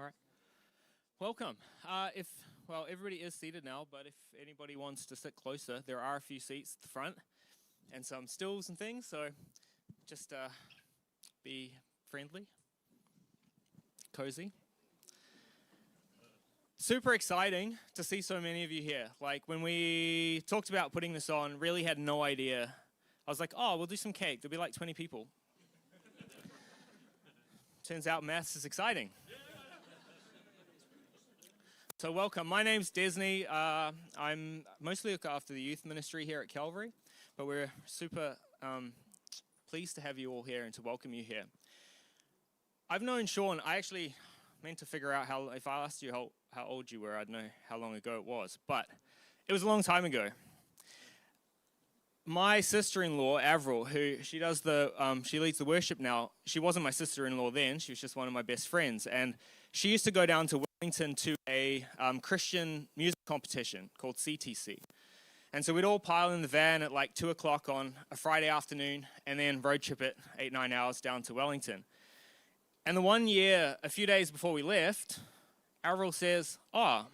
All right. Welcome. Everybody is seated now, but if anybody wants to sit closer, there are a few seats at the front and some stools and things, so just be friendly, cozy. Super exciting to see so many of you here. Like, when we talked about putting this on, really had no idea. I was like, oh, we'll do some cake. There'll be like 20 people. Turns out maths is exciting. So welcome. My name's Desney. I'm mostly look after the youth ministry here at Calvary, but we're super pleased to have you all here and to welcome you here. I've known Shawn. I actually meant to figure out if I asked you how old you were, I'd know how long ago it was, but it was a long time ago. My sister-in-law, Avril, who she leads the worship now. She wasn't my sister-in-law then. She was just one of my best friends, and she used to go down to Wellington to a Christian music competition called CTC. And so we'd all pile in the van at like 2 o'clock on a Friday afternoon and then road trip it 8-9 hours down to Wellington. And the one year, a few days before we left, Avril says, oh,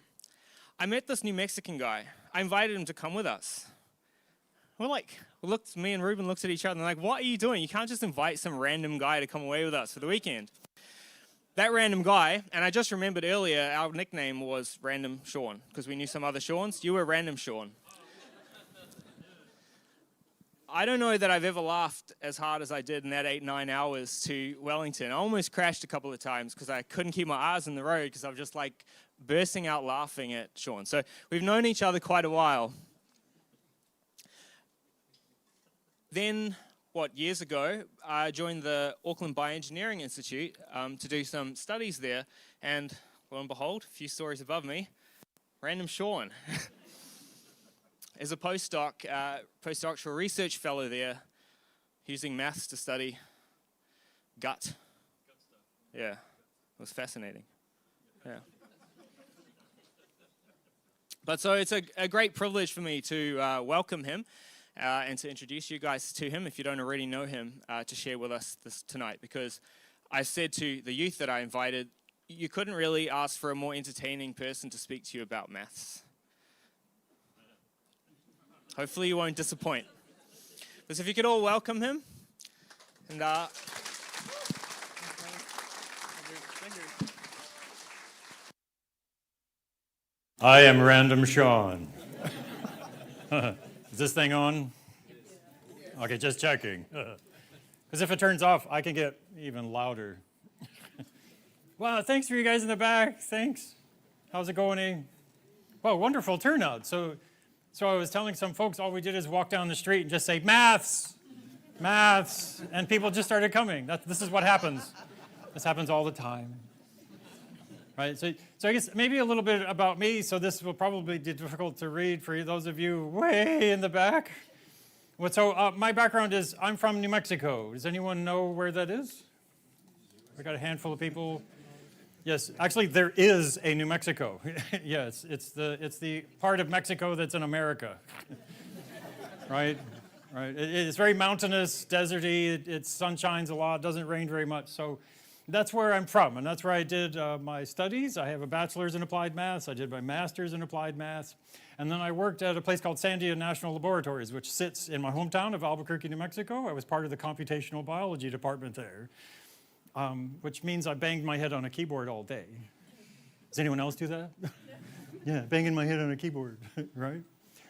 I met this New Mexican guy. I invited him to come with us. Me and Ruben looked at each other and like, what are you doing? You can't just invite some random guy to come away with us for the weekend. That random guy, and I just remembered earlier, our nickname was Random Shawn, because we knew some other Shawns. You were Random Shawn. I don't know that I've ever laughed as hard as I did in that 8-9 hours to Wellington. I almost crashed a couple of times because I couldn't keep my eyes on the road because I was just like bursting out laughing at Shawn. So we've known each other quite a while. Then, years ago, I joined the Auckland Bioengineering Institute to do some studies there, and lo and behold, a few stories above me, Random Shawn. As a postdoctoral research fellow there, using maths to study gut. Yeah, it was fascinating. Yeah. But so it's a great privilege for me to welcome him. And to introduce you guys to him, if you don't already know him, to share with us this tonight. Because I said to the youth that I invited, you couldn't really ask for a more entertaining person to speak to you about maths. Hopefully you won't disappoint. So if you could all welcome him. And I am Random Shawn. Is this thing on? Okay, just checking. Because if it turns off, I can get even louder. Wow, thanks for you guys in the back. Thanks. How's it going? Well, wonderful turnout. So I was telling some folks all we did is walk down the street and just say, maths, maths, and people just started coming. This is what happens. This happens all the time. Right, so I guess maybe a little bit about me, so this will probably be difficult to read for those of you way in the back. So my background is I'm from New Mexico. Does anyone know where that is? We got a handful of people. Yes, actually there is a New Mexico. Yes, it's the part of Mexico that's in America. Right. It's very mountainous, deserty. It sun shines a lot, doesn't rain very much. So that's where I'm from, and that's where I did my studies. I have a bachelor's in applied maths. I did my master's in applied maths. And then I worked at a place called Sandia National Laboratories, which sits in my hometown of Albuquerque, New Mexico. I was part of the computational biology department there, which means I banged my head on a keyboard all day. Does anyone else do that? Yeah, banging my head on a keyboard, right?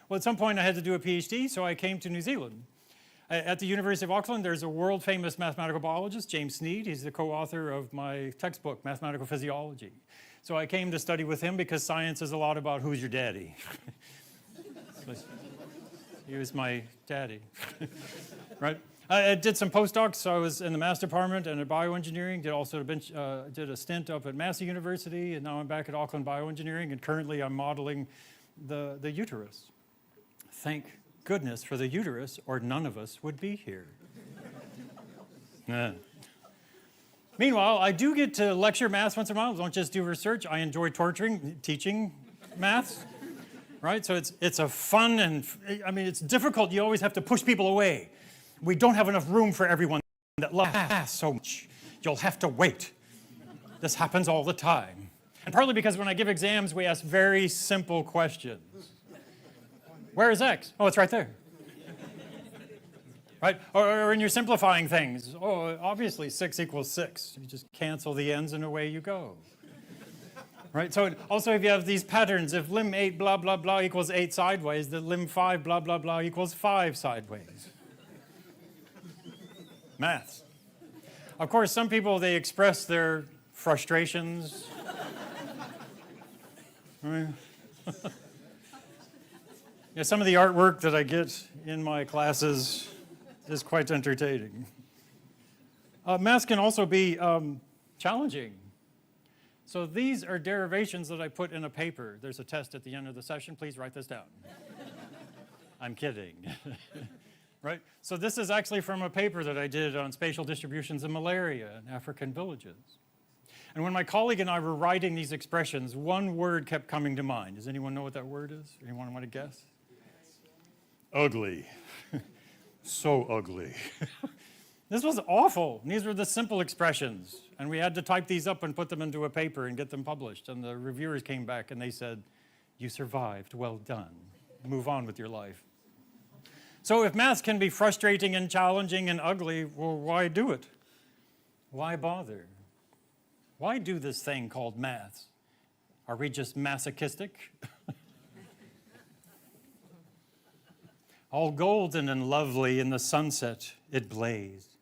Well, at some point I had to do a PhD, so I came to New Zealand. At the University of Auckland, there's a world-famous mathematical biologist, James Sneed. He's the co-author of my textbook, Mathematical Physiology. So I came to study with him because science is a lot about who's your daddy. He was my daddy, right? I did some postdocs. So I was in the math department and at bioengineering. Did a stint up at Massey University, and now I'm back at Auckland Bioengineering, and currently I'm modeling the uterus. Thank goodness for the uterus, or none of us would be here. Meanwhile, I do get to lecture maths once in a while. I don't just do research. I enjoy teaching maths, right? So it's a fun and, it's difficult. You always have to push people away. We don't have enough room for everyone that loves math so much. You'll have to wait. This happens all the time. And partly because when I give exams, we ask very simple questions. Where is X? Oh, it's right there. Right? Or when you're simplifying things, oh, obviously 6 equals 6. You just cancel the ends and away you go. Right? So also if you have these patterns, if lim 8 blah, blah, blah equals 8 sideways, then lim 5 blah, blah, blah equals 5 sideways. Maths. Of course, some people, they express their frustrations. Right? Yeah, some of the artwork that I get in my classes is quite entertaining. Maths can also be challenging. So these are derivations that I put in a paper. There's a test at the end of the session. Please write this down. I'm kidding. Right? So this is actually from a paper that I did on spatial distributions of malaria in African villages. And when my colleague and I were writing these expressions, one word kept coming to mind. Does anyone know what that word is? Anyone want to guess? Ugly. So ugly. This was awful. These were the simple expressions. And we had to type these up and put them into a paper and get them published. And the reviewers came back and they said, you survived, well done. Move on with your life. So if maths can be frustrating and challenging and ugly, well, why do it? Why bother? Why do this thing called maths? Are we just masochistic? All golden and lovely in the sunset it blazed,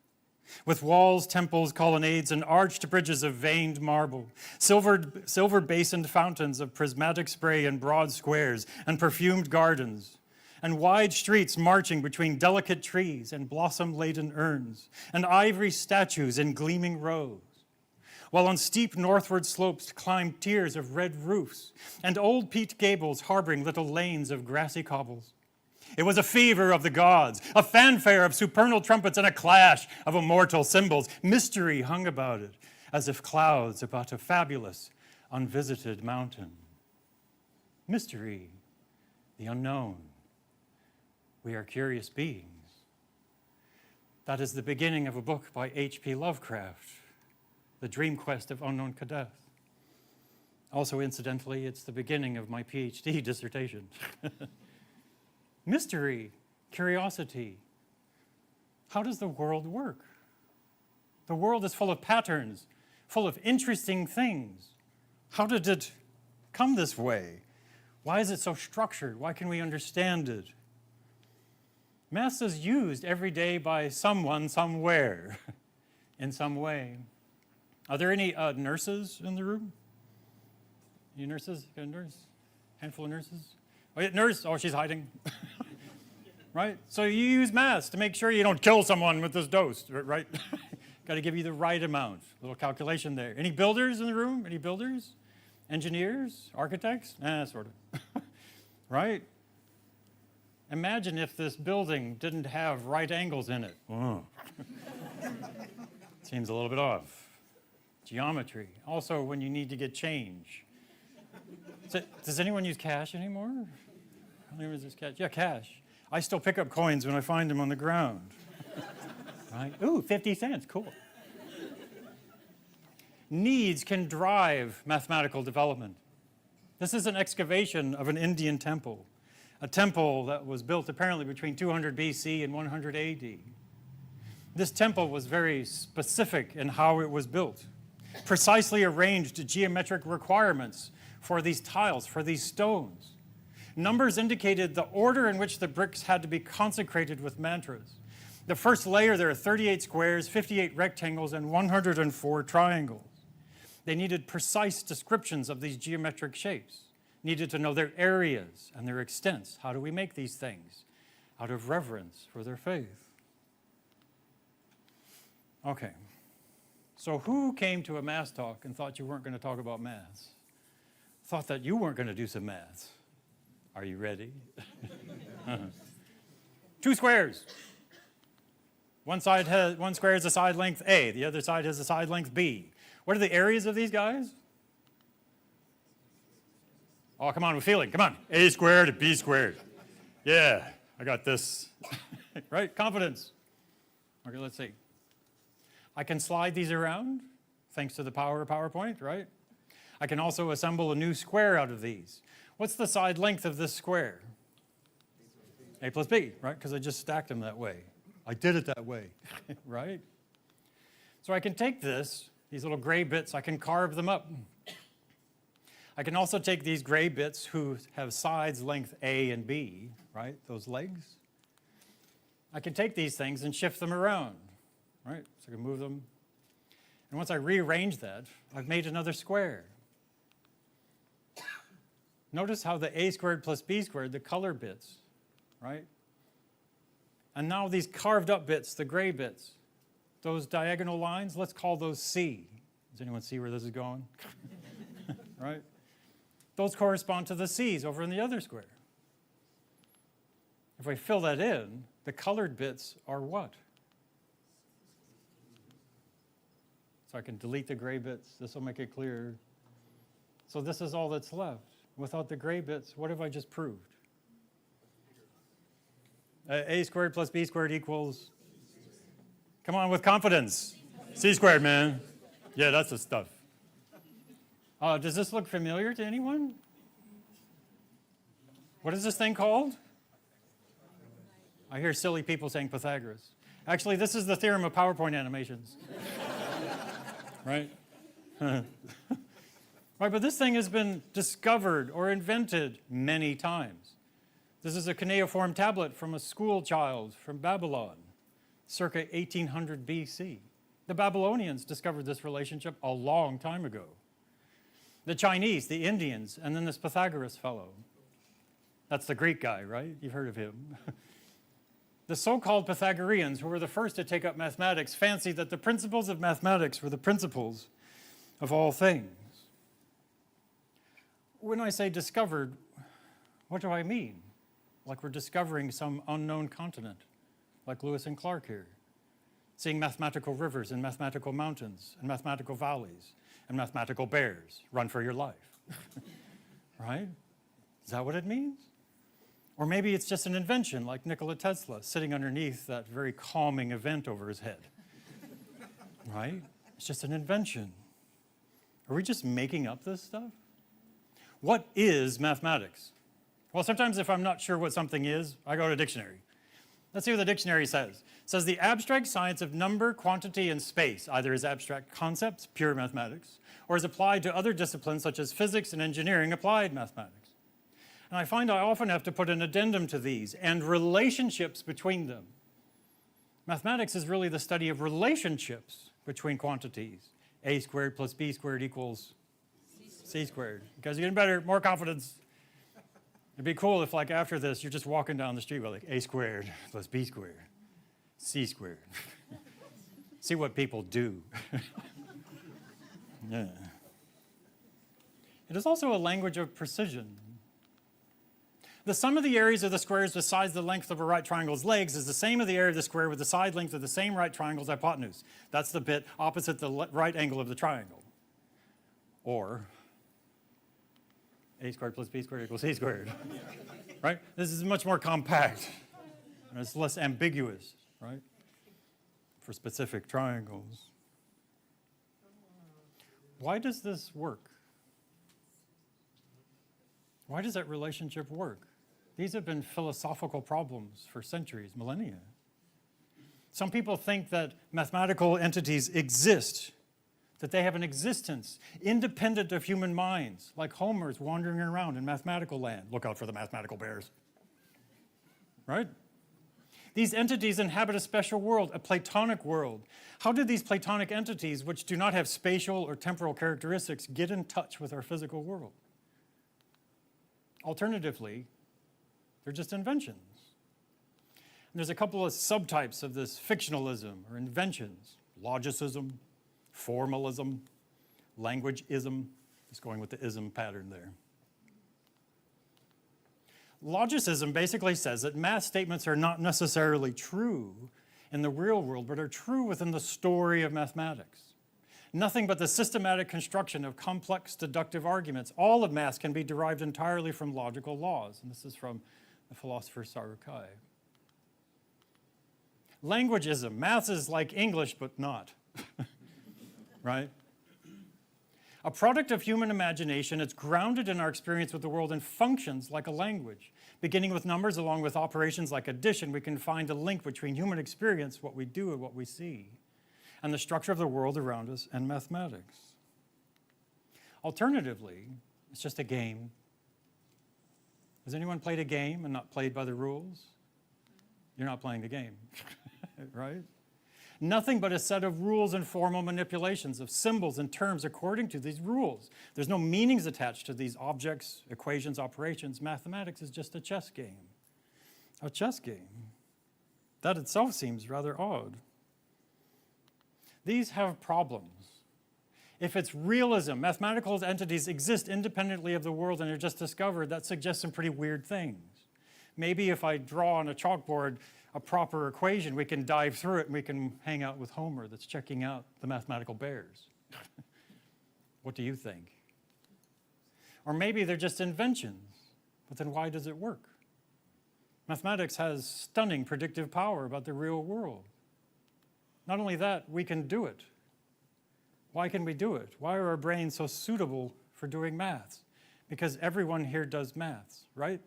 with walls, temples, colonnades, and arched bridges of veined marble, silver-basined fountains of prismatic spray in broad squares, and perfumed gardens, and wide streets marching between delicate trees and blossom-laden urns, and ivory statues in gleaming rows, while on steep northward slopes climbed tiers of red roofs, and old peaked gables harboring little lanes of grassy cobbles. It was a fever of the gods, a fanfare of supernal trumpets, and a clash of immortal cymbals. Mystery hung about it, as if clouds about a fabulous, unvisited mountain. Mystery, the unknown. We are curious beings. That is the beginning of a book by H.P. Lovecraft, The Dream Quest of Unknown Kadath. Also, incidentally, it's the beginning of my PhD dissertation. Mystery, curiosity. How does the world work? The world is full of patterns, full of interesting things. How did it come this way? Why is it so structured? Why can we understand it? Maths is used every day by someone, somewhere, in some way. Are there any nurses in the room? Any nurses? Got a nurse? Handful of nurses? Oh, yeah, nurse. Oh, she's hiding. Right? So you use maths to make sure you don't kill someone with this dose, right? Got to give you the right amount. A little calculation there. Any builders in the room? Any builders? Engineers? Architects? Sort of. Right? Imagine if this building didn't have right angles in it. Oh. Seems a little bit off. Geometry. Also, when you need to get change. So, does anyone use cash anymore? How many uses cash? Yeah, cash. I still pick up coins when I find them on the ground. Right? Ooh, 50 cents, cool. Needs can drive mathematical development. This is an excavation of an Indian temple, a temple that was built apparently between 200 BC and 100 AD. This temple was very specific in how it was built, precisely arranged geometric requirements for these tiles, for these stones. Numbers indicated the order in which the bricks had to be consecrated with mantras. The first layer, there are 38 squares, 58 rectangles, and 104 triangles. They needed precise descriptions of these geometric shapes, needed to know their areas and their extents. How do we make these things? Out of reverence for their faith. Okay, so who came to a math talk and thought you weren't going to talk about maths? Thought that you weren't going to do some maths? Are you ready? 2 squares. One square has a side length A, the other side has a side length B. What are the areas of these guys? Oh, come on, with feeling, come on. A squared and B squared. Yeah, I got this. Right, confidence. Okay, let's see. I can slide these around thanks to the power of PowerPoint, right? I can also assemble a new square out of these. What's the side length of this square? A plus B, right? Because I just stacked them that way. I did it that way, right? So I can take this, these little gray bits, I can carve them up. I can also take these gray bits who have sides length A and B, right? Those legs. I can take these things and shift them around, right? So I can move them. And once I rearrange that, I've made another square. Notice how the a squared plus b squared, the color bits, right? And now these carved up bits, the gray bits, those diagonal lines, let's call those C. Does anyone see where this is going? Right? Those correspond to the C's over in the other square. If we fill that in, the colored bits are what? So I can delete the gray bits. This will make it clear. So this is all that's left. Without the gray bits, what have I just proved? A squared plus b squared equals, come on with confidence. C squared, man. Yeah, that's the stuff. Does this look familiar to anyone? What is this thing called? I hear silly people saying Pythagoras. Actually, this is the theorem of PowerPoint animations. Right? Right, but this thing has been discovered or invented many times. This is a cuneiform tablet from a school child from Babylon, circa 1800 BC. The Babylonians discovered this relationship a long time ago. The Chinese, the Indians, and then this Pythagoras fellow. That's the Greek guy, right? You've heard of him. The so-called Pythagoreans, who were the first to take up mathematics, fancied that the principles of mathematics were the principles of all things. When I say discovered, what do I mean? Like we're discovering some unknown continent, like Lewis and Clark here, seeing mathematical rivers and mathematical mountains and mathematical valleys and mathematical bears run for your life, right? Is that what it means? Or maybe it's just an invention like Nikola Tesla sitting underneath that very calming event over his head, right? It's just an invention. Are we just making up this stuff? What is mathematics? Well, sometimes if I'm not sure what something is, I go to a dictionary. Let's see what the dictionary says. It says the abstract science of number, quantity, and space, either as abstract concepts, pure mathematics, or as applied to other disciplines such as physics and engineering, applied mathematics. And I find I often have to put an addendum to these and relationships between them. Mathematics is really the study of relationships between quantities. A squared plus b squared equals C squared. You guys are getting better, more confidence. It'd be cool if, like, after this, you're just walking down the street with, like, A squared plus B squared, C squared. See what people do. Yeah. It is also a language of precision. The sum of the areas of the squares besides the length of a right triangle's legs is the same of the area of the square with the side length of the same right triangle's hypotenuse. That's the bit opposite the right angle of the triangle. Or a squared plus b squared equals c squared, right? This is much more compact, and it's less ambiguous, right, for specific triangles. Why does this work? Why does that relationship work? These have been philosophical problems for centuries, millennia. Some people think that mathematical entities exist, that they have an existence independent of human minds, like Homer's wandering around in mathematical land. Look out for the mathematical bears, right? These entities inhabit a special world, a Platonic world. How did these Platonic entities, which do not have spatial or temporal characteristics, get in touch with our physical world? Alternatively, they're just inventions. And there's a couple of subtypes of this fictionalism or inventions: logicism, formalism, languageism. Just going with the ism pattern there. Logicism basically says that math statements are not necessarily true in the real world, but are true within the story of mathematics. Nothing but the systematic construction of complex deductive arguments. All of math can be derived entirely from logical laws. And this is from the philosopher Sarukai. Languageism. Math is like English, but not. Right? A product of human imagination, it's grounded in our experience with the world and functions like a language. Beginning with numbers, along with operations like addition, we can find a link between human experience, what we do and what we see, and the structure of the world around us and mathematics. Alternatively, it's just a game. Has anyone played a game and not played by the rules? You're not playing the game, right? Nothing but a set of rules and formal manipulations of symbols and terms according to these rules. There's no meanings attached to these objects, equations, operations. Mathematics is just a chess game. A chess game. That itself seems rather odd. These have problems. If it's realism, mathematical entities exist independently of the world and are just discovered, that suggests some pretty weird things. Maybe if I draw on a chalkboard a proper equation, we can dive through it and we can hang out with Homer that's checking out the mathematical bears. What do you think? Or maybe they're just inventions, but then why does it work? Mathematics has stunning predictive power about the real world. Not only that, we can do it. Why can we do it? Why are our brains so suitable for doing maths? Because everyone here does maths, right?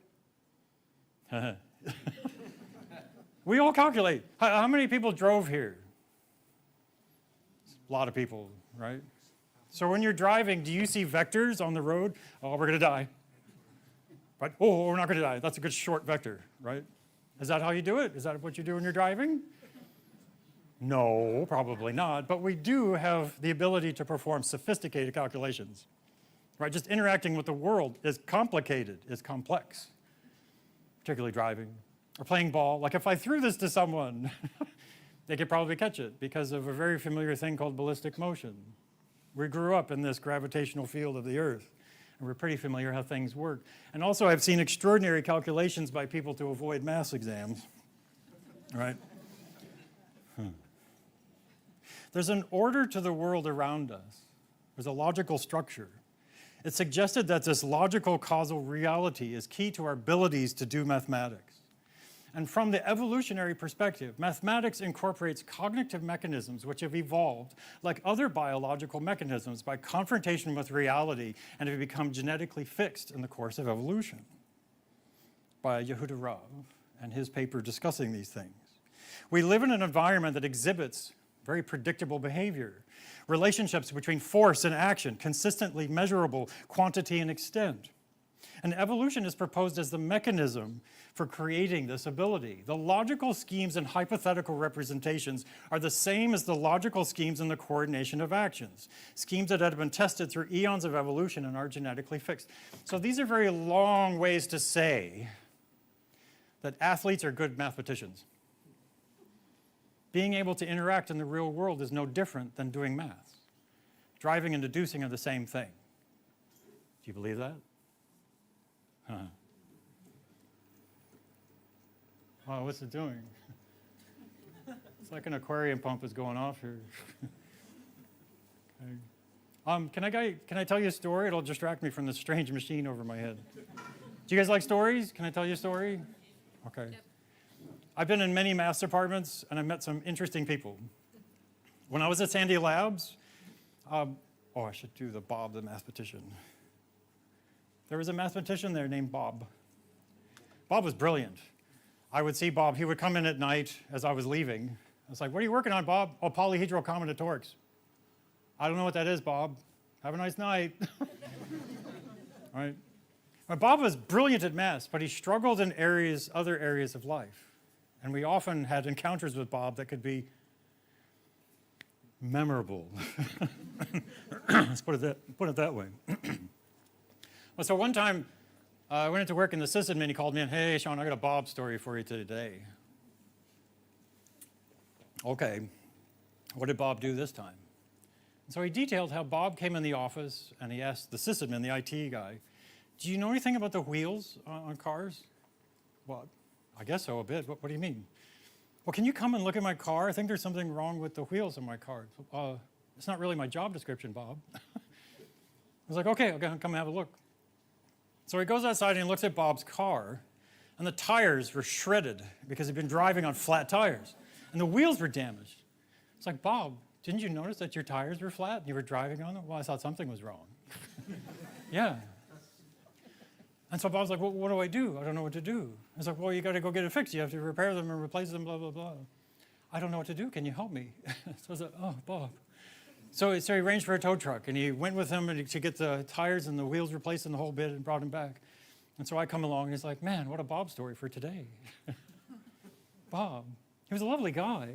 We all calculate. How many people drove here? A lot of people, right? So when you're driving, do you see vectors on the road? Oh, we're going to die. Right? Oh, we're not going to die. That's a good short vector, right? Is that how you do it? Is that what you do when you're driving? No, probably not. But we do have the ability to perform sophisticated calculations, right? Just interacting with the world is complicated, is complex, particularly driving. Or playing ball. Like if I threw this to someone, they could probably catch it because of a very familiar thing called ballistic motion. We grew up in this gravitational field of the Earth, and we're pretty familiar how things work. And also I've seen extraordinary calculations by people to avoid math exams, right? There's an order to the world around us. There's a logical structure. It's suggested that this logical causal reality is key to our abilities to do mathematics. And from the evolutionary perspective, mathematics incorporates cognitive mechanisms which have evolved like other biological mechanisms by confrontation with reality and have become genetically fixed in the course of evolution. By Yehuda Rav and his paper discussing these things. We live in an environment that exhibits very predictable behavior, relationships between force and action, consistently measurable quantity and extent. And evolution is proposed as the mechanism for creating this ability. The logical schemes and hypothetical representations are the same as the logical schemes in the coordination of actions, schemes that have been tested through eons of evolution and are genetically fixed. So these are very long ways to say that athletes are good mathematicians. Being able to interact in the real world is no different than doing math. Driving and deducing are the same thing. Do you believe that? Huh. Wow, what's it doing? It's like an aquarium pump is going off here. Okay. Can I tell you a story? It'll distract me from this strange machine over my head. Do you guys like stories? Can I tell you a story? Okay. Yep. I've been in many math departments, and I've met some interesting people. When I was at Sandy Labs, I should do the Bob the mathematician. There was a mathematician there named Bob. Bob was brilliant. I would see Bob. He would come in at night as I was leaving. I was like, "What are you working on, Bob?" "Oh, polyhedral combinatorics." "I don't know what that is, Bob. Have a nice night." All right. But Bob was brilliant at math, but he struggled in other areas of life. And we often had encounters with Bob that could be memorable. Let's put it that way. Well, so one time, I went into work and the sysadmin, he called me in, "Hey, Shawn, I got a Bob story for you today." Okay, what did Bob do this time? And so he detailed how Bob came in the office and he asked the sysadmin, the IT guy, "Do you know anything about the wheels on cars?" "Well, I guess so, a bit. What do you mean?" "Well, can you come and look at my car? I think there's something wrong with the wheels on my car." "It's not really my job description, Bob." I was like, okay, come and have a look. So he goes outside and he looks at Bob's car, and the tires were shredded because he'd been driving on flat tires, and the wheels were damaged. It's like, "Bob, didn't you notice that your tires were flat and you were driving on them? Well, I thought something was wrong. Yeah. And so Bob's like, well, what do I do? I don't know what to do. I was like, well, you got to go get it fixed. You have to repair them and replace them, blah, blah, blah. I don't know what to do. Can you help me? So I was like, oh, Bob. So he arranged for a tow truck, and he went with him to get the tires and the wheels replaced and the whole bit and brought him back. And so I come along, and he's like, man, what a Bob story for today. Bob, he was a lovely guy,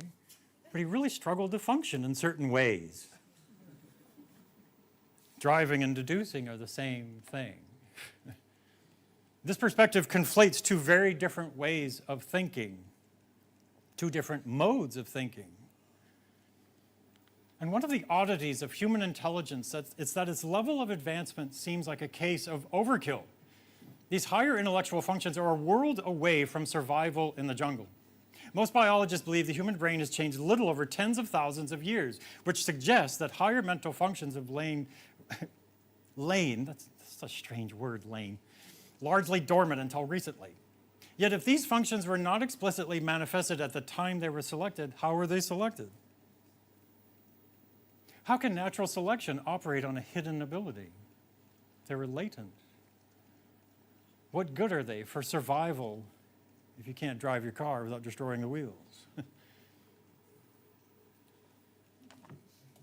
but he really struggled to function in certain ways. Driving and deducing are the same thing. This perspective conflates two very different ways of thinking, two different modes of thinking. And one of the oddities of human intelligence is that its level of advancement seems like a case of overkill. These higher intellectual functions are a world away from survival in the jungle. Most biologists believe the human brain has changed little over tens of thousands of years, which suggests that higher mental functions have lain, that's a strange word, largely dormant until recently. Yet if these functions were not explicitly manifested at the time they were selected, how were they selected? How can natural selection operate on a hidden ability? They were latent. What good are they for survival if you can't drive your car without destroying the wheels?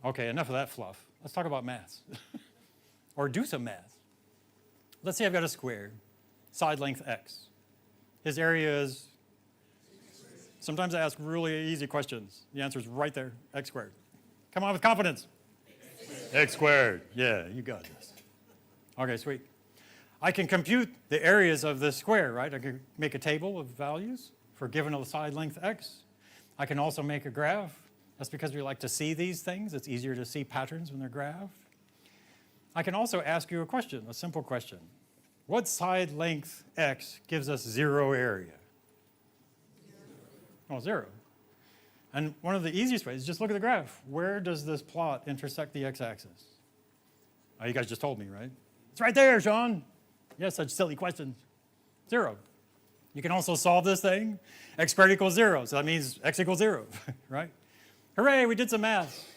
Okay, enough of that fluff. Let's talk about math. Or do some math. Let's say I've got a square, side length x. His area is, sometimes I ask really easy questions. The answer is right there, x squared. Come on with confidence. X squared. Yeah, you got this. Okay, sweet. I can compute the areas of this square, right? I can make a table of values for given a side length x. I can also make a graph. That's because we like to see these things. It's easier to see patterns when they're graphed. I can also ask you a question, a simple question. What side length x gives us 0 area? Oh, 0. And one of the easiest ways is just look at the graph. Where does this plot intersect the x-axis? Oh, you guys just told me, right? It's right there, Shawn. Yes, such silly questions. 0. You can also solve this thing. X squared equals 0, so that means x equals 0, right? Hooray, we did some math.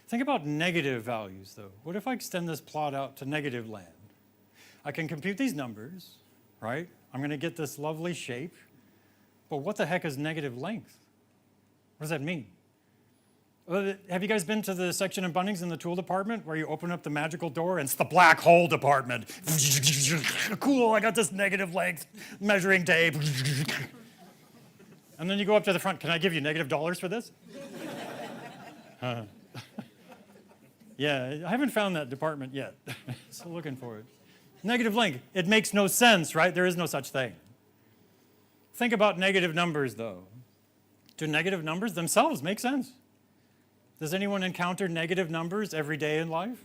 Think about negative values, though. What if I extend this plot out to negative land? I can compute these numbers, right? I'm going to get this lovely shape. But what the heck is negative length? What does that mean? Have you guys been to the section in Bunnings in the tool department where you open up the magical door and it's the black hole department? Cool, I got this negative length measuring tape. And then you go up to the front. Can I give you $- for this? Yeah, I haven't found that department yet. Still looking for it. Negative length. It makes no sense, right? There is no such thing. Think about negative numbers, though. Do negative numbers themselves make sense? Does anyone encounter negative numbers every day in life?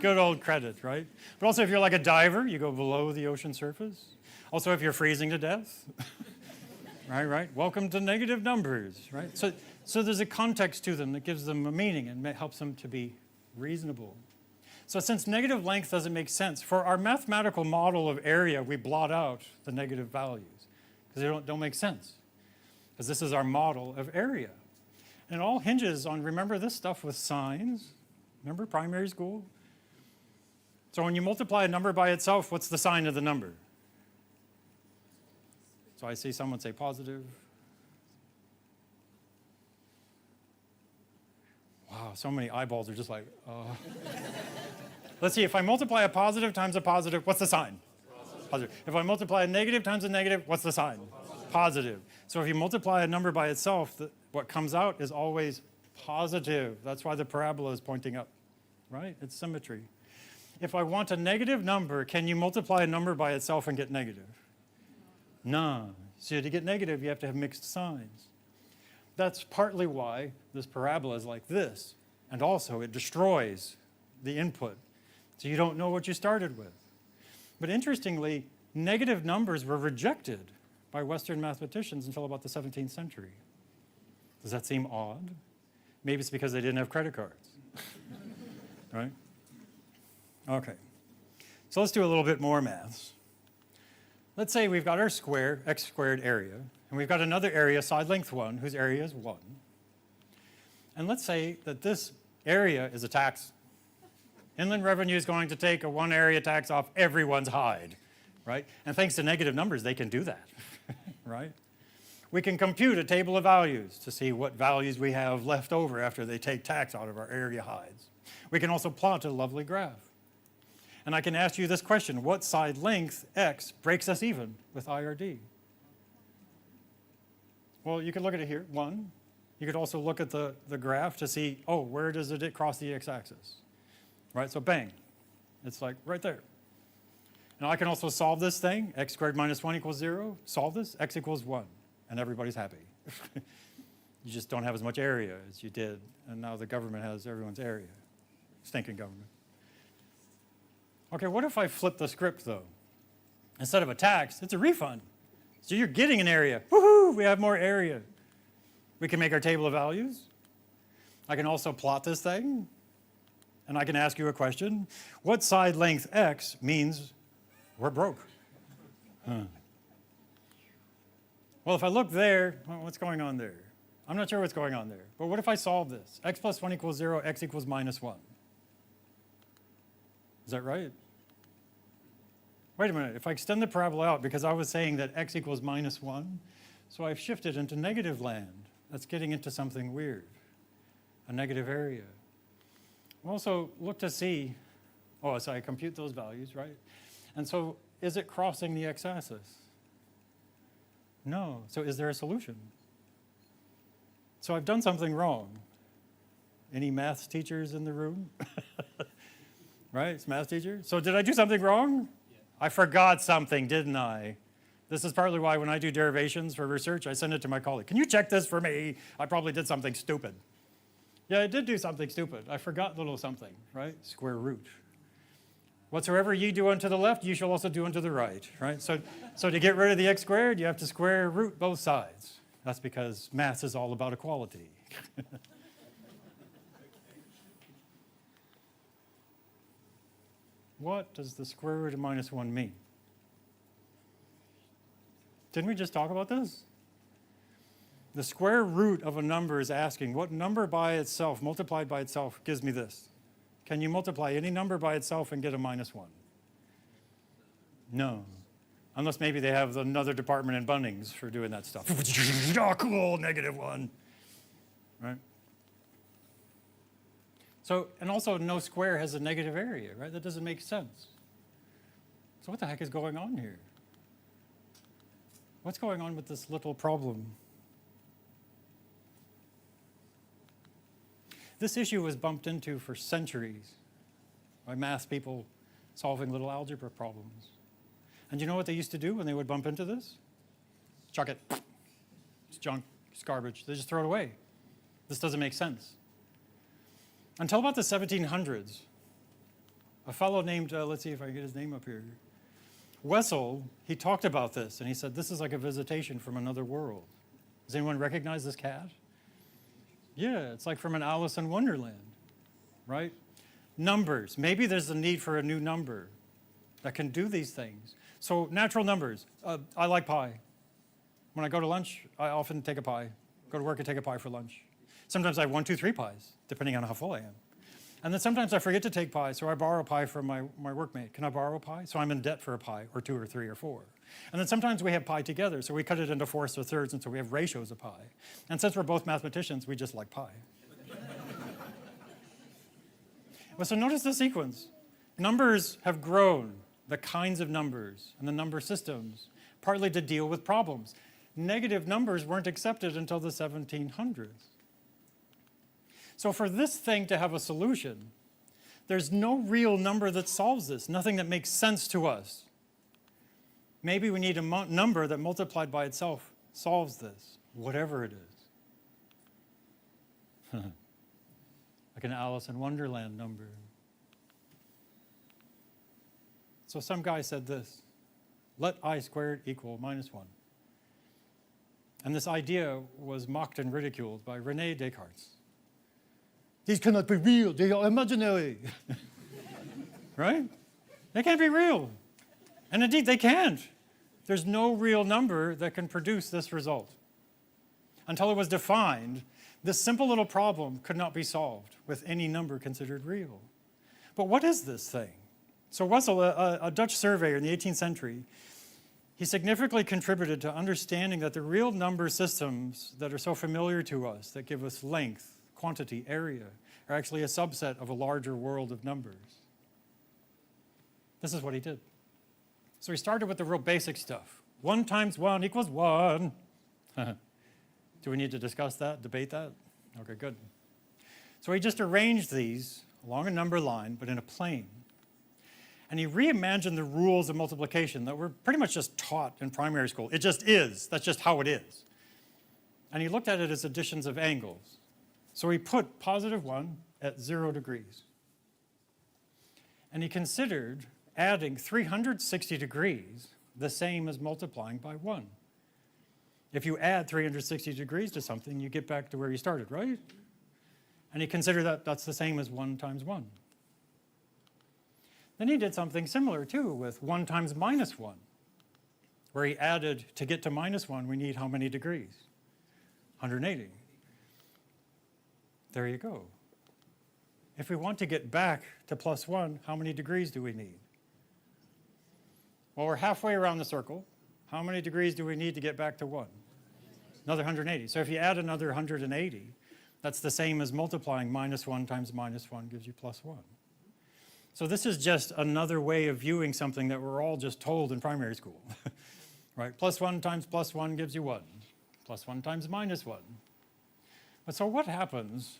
Good old credit, right? But also, if you're like a diver, you go below the ocean surface. Also, if you're freezing to death. Right? Welcome to negative numbers, right? So there's a context to them that gives them a meaning and helps them to be reasonable. So since negative length doesn't make sense, for our mathematical model of area, we blot out the negative values because they don't make sense. Because this is our model of area. And it all hinges on, remember this stuff with signs? Remember primary school? So when you multiply a number by itself, what's the sign of the number? So I see someone say positive. Wow, so many eyeballs are just like, Let's see, if I multiply a positive times a positive, what's the sign? Positive. If I multiply a negative times a negative, what's the sign? Positive. So if you multiply a number by itself, what comes out is always positive. That's why the parabola is pointing up, right? It's symmetry. If I want a negative number, can you multiply a number by itself and get negative? No. So to get negative, you have to have mixed signs. That's partly why this parabola is like this. And also, it destroys the input. So you don't know what you started with. But interestingly, negative numbers were rejected by Western mathematicians until about the 17th century. Does that seem odd? Maybe it's because they didn't have credit cards. Right? Okay. So let's do a little bit more maths. let's say we've got our square, x squared area, and we've got another area, side length 1, whose area is 1. And let's say that this area is a tax. Inland revenue is going to take a one area tax off everyone's hide, right? And thanks to negative numbers, they can do that, right? We can compute a table of values to see what values we have left over after they take tax out of our area hides. We can also plot a lovely graph. And I can ask you this question: what side length, x, breaks us even with IRD? Well, you could look at it here, 1. You could also look at the graph to see, oh, where does it cross the x-axis? Right, so bang, it's like right there. Now I can also solve this thing, x squared minus 1 equals 0, solve this, x equals 1, and everybody's happy. You just don't have as much area as you did, and now the government has everyone's area. Stinking government. Okay, what if I flip the script though? Instead of a tax, it's a refund. So you're getting an area. Woohoo, we have more area. We can make our table of values. I can also plot this thing. And I can ask you a question. What side length x means we're broke? Well, if I look there, well, what's going on there? I'm not sure what's going on there. But what if I solve this? X plus 1 equals 0, x equals minus 1. Is that right? Wait a minute. If I extend the parabola out, because I was saying that x equals minus 1, so I've shifted into negative land. That's getting into something weird, a negative area. Also, look to see, oh, so I compute those values, right? And so, is it crossing the x-axis? No. So is there a solution? So I've done something wrong. Any math teachers in the room? Right, it's math teacher. So did I do something wrong? Yeah. I forgot something, didn't I? This is partly why when I do derivations for research, I send it to my colleague. Can you check this for me? I probably did something stupid. Yeah, I did do something stupid. I forgot little something, right? Square root. Whatsoever ye do unto the left, you shall also do unto the right, right? So to get rid of the x squared, you have to square root both sides. That's because math is all about equality. What does the square root of minus 1 mean? Didn't we just talk about this? The square root of a number is asking, what number by itself, multiplied by itself, gives me this? Can you multiply any number by itself and get a minus 1? No. Unless maybe they have another department in Bunnings for doing that stuff. Oh, cool, negative 1. Right? So, and also no square has a negative area, right? That doesn't make sense. So what the heck is going on here? What's going on with this little problem? This issue was bumped into for centuries by math people solving little algebra problems. And you know what they used to do when they would bump into this? Chuck it. It's junk, it's garbage. They just throw it away. This doesn't make sense. Until about the 1700s, a fellow named, let's see if I can get his name up here, Wessel, he talked about this, and he said, this is like a visitation from another world. Does anyone recognize this cat? Yeah, it's like from an Alice in Wonderland, right? Numbers. Maybe there's a need for a new number that can do these things. So natural numbers. I like pie. When I go to lunch, I often take a pie. Go to work and take a pie for lunch. Sometimes I have 1, 2, 3 pies, depending on how full I am. And then sometimes I forget to take pie, so I borrow a pie from my workmate. Can I borrow a pie? So I'm in debt for a pie, or 2 or 3 or 4. And then sometimes we have pie together, so we cut it into fourths or thirds, and so we have ratios of pie. And since we're both mathematicians, we just like pie. Well, so notice the sequence. Numbers have grown, the kinds of numbers and the number systems, partly to deal with problems. Negative numbers weren't accepted until the 1700s. So for this thing to have a solution, there's no real number that solves this, nothing that makes sense to us. Maybe we need a number that multiplied by itself solves this, whatever it is. Like an Alice in Wonderland number. So some guy said this, let I squared equal minus 1. And this idea was mocked and ridiculed by René Descartes. These cannot be real, they are imaginary. Right? They can't be real. And indeed, they can't. There's no real number that can produce this result. Until it was defined, this simple little problem could not be solved with any number considered real. But what is this thing? So Wessel, a Dutch surveyor in the 18th century, he significantly contributed to understanding that the real number systems that are so familiar to us, that give us length, quantity, area, are actually a subset of a larger world of numbers. This is what he did. So he started with the real basic stuff. 1 times 1 equals 1. Do we need to discuss that, debate that? Okay, good. So he just arranged these along a number line, but in a plane. And he reimagined the rules of multiplication that were pretty much just taught in primary school. It just is. That's just how it is. And he looked at it as additions of angles. So he put positive 1 at 0 degrees. And he considered adding 360 degrees the same as multiplying by 1. If you add 360 degrees to something, you get back to where you started, right? And he considered that that's the same as 1 times 1. Then he did something similar, too, with 1 times minus 1, where he added, to get to minus 1, we need how many degrees? 180. There you go. If we want to get back to plus 1, how many degrees do we need? Well, we're halfway around the circle. How many degrees do we need to get back to 1? Another 180. So if you add another 180, that's the same as multiplying minus 1 times minus 1 gives you plus 1. So this is just another way of viewing something that we're all just told in primary school. Right? Plus 1 times plus 1 gives you 1. Plus 1 times minus 1. But so what happens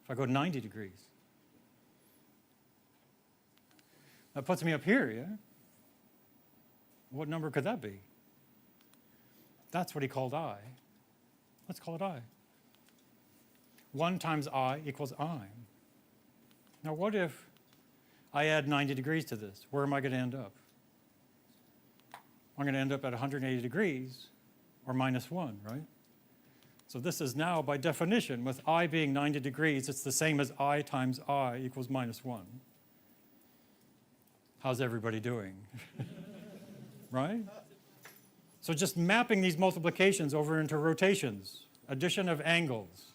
if I go 90 degrees? That puts me up here, yeah? What number could that be? That's what he called I. Let's call it I. 1 times I equals I. Now what if I add 90 degrees to this? Where am I going to end up? I'm going to end up at 180 degrees or minus 1, right? So this is now, by definition, with I being 90 degrees, it's the same as I times I equals minus 1. How's everybody doing? Right? So just mapping these multiplications over into rotations, addition of angles.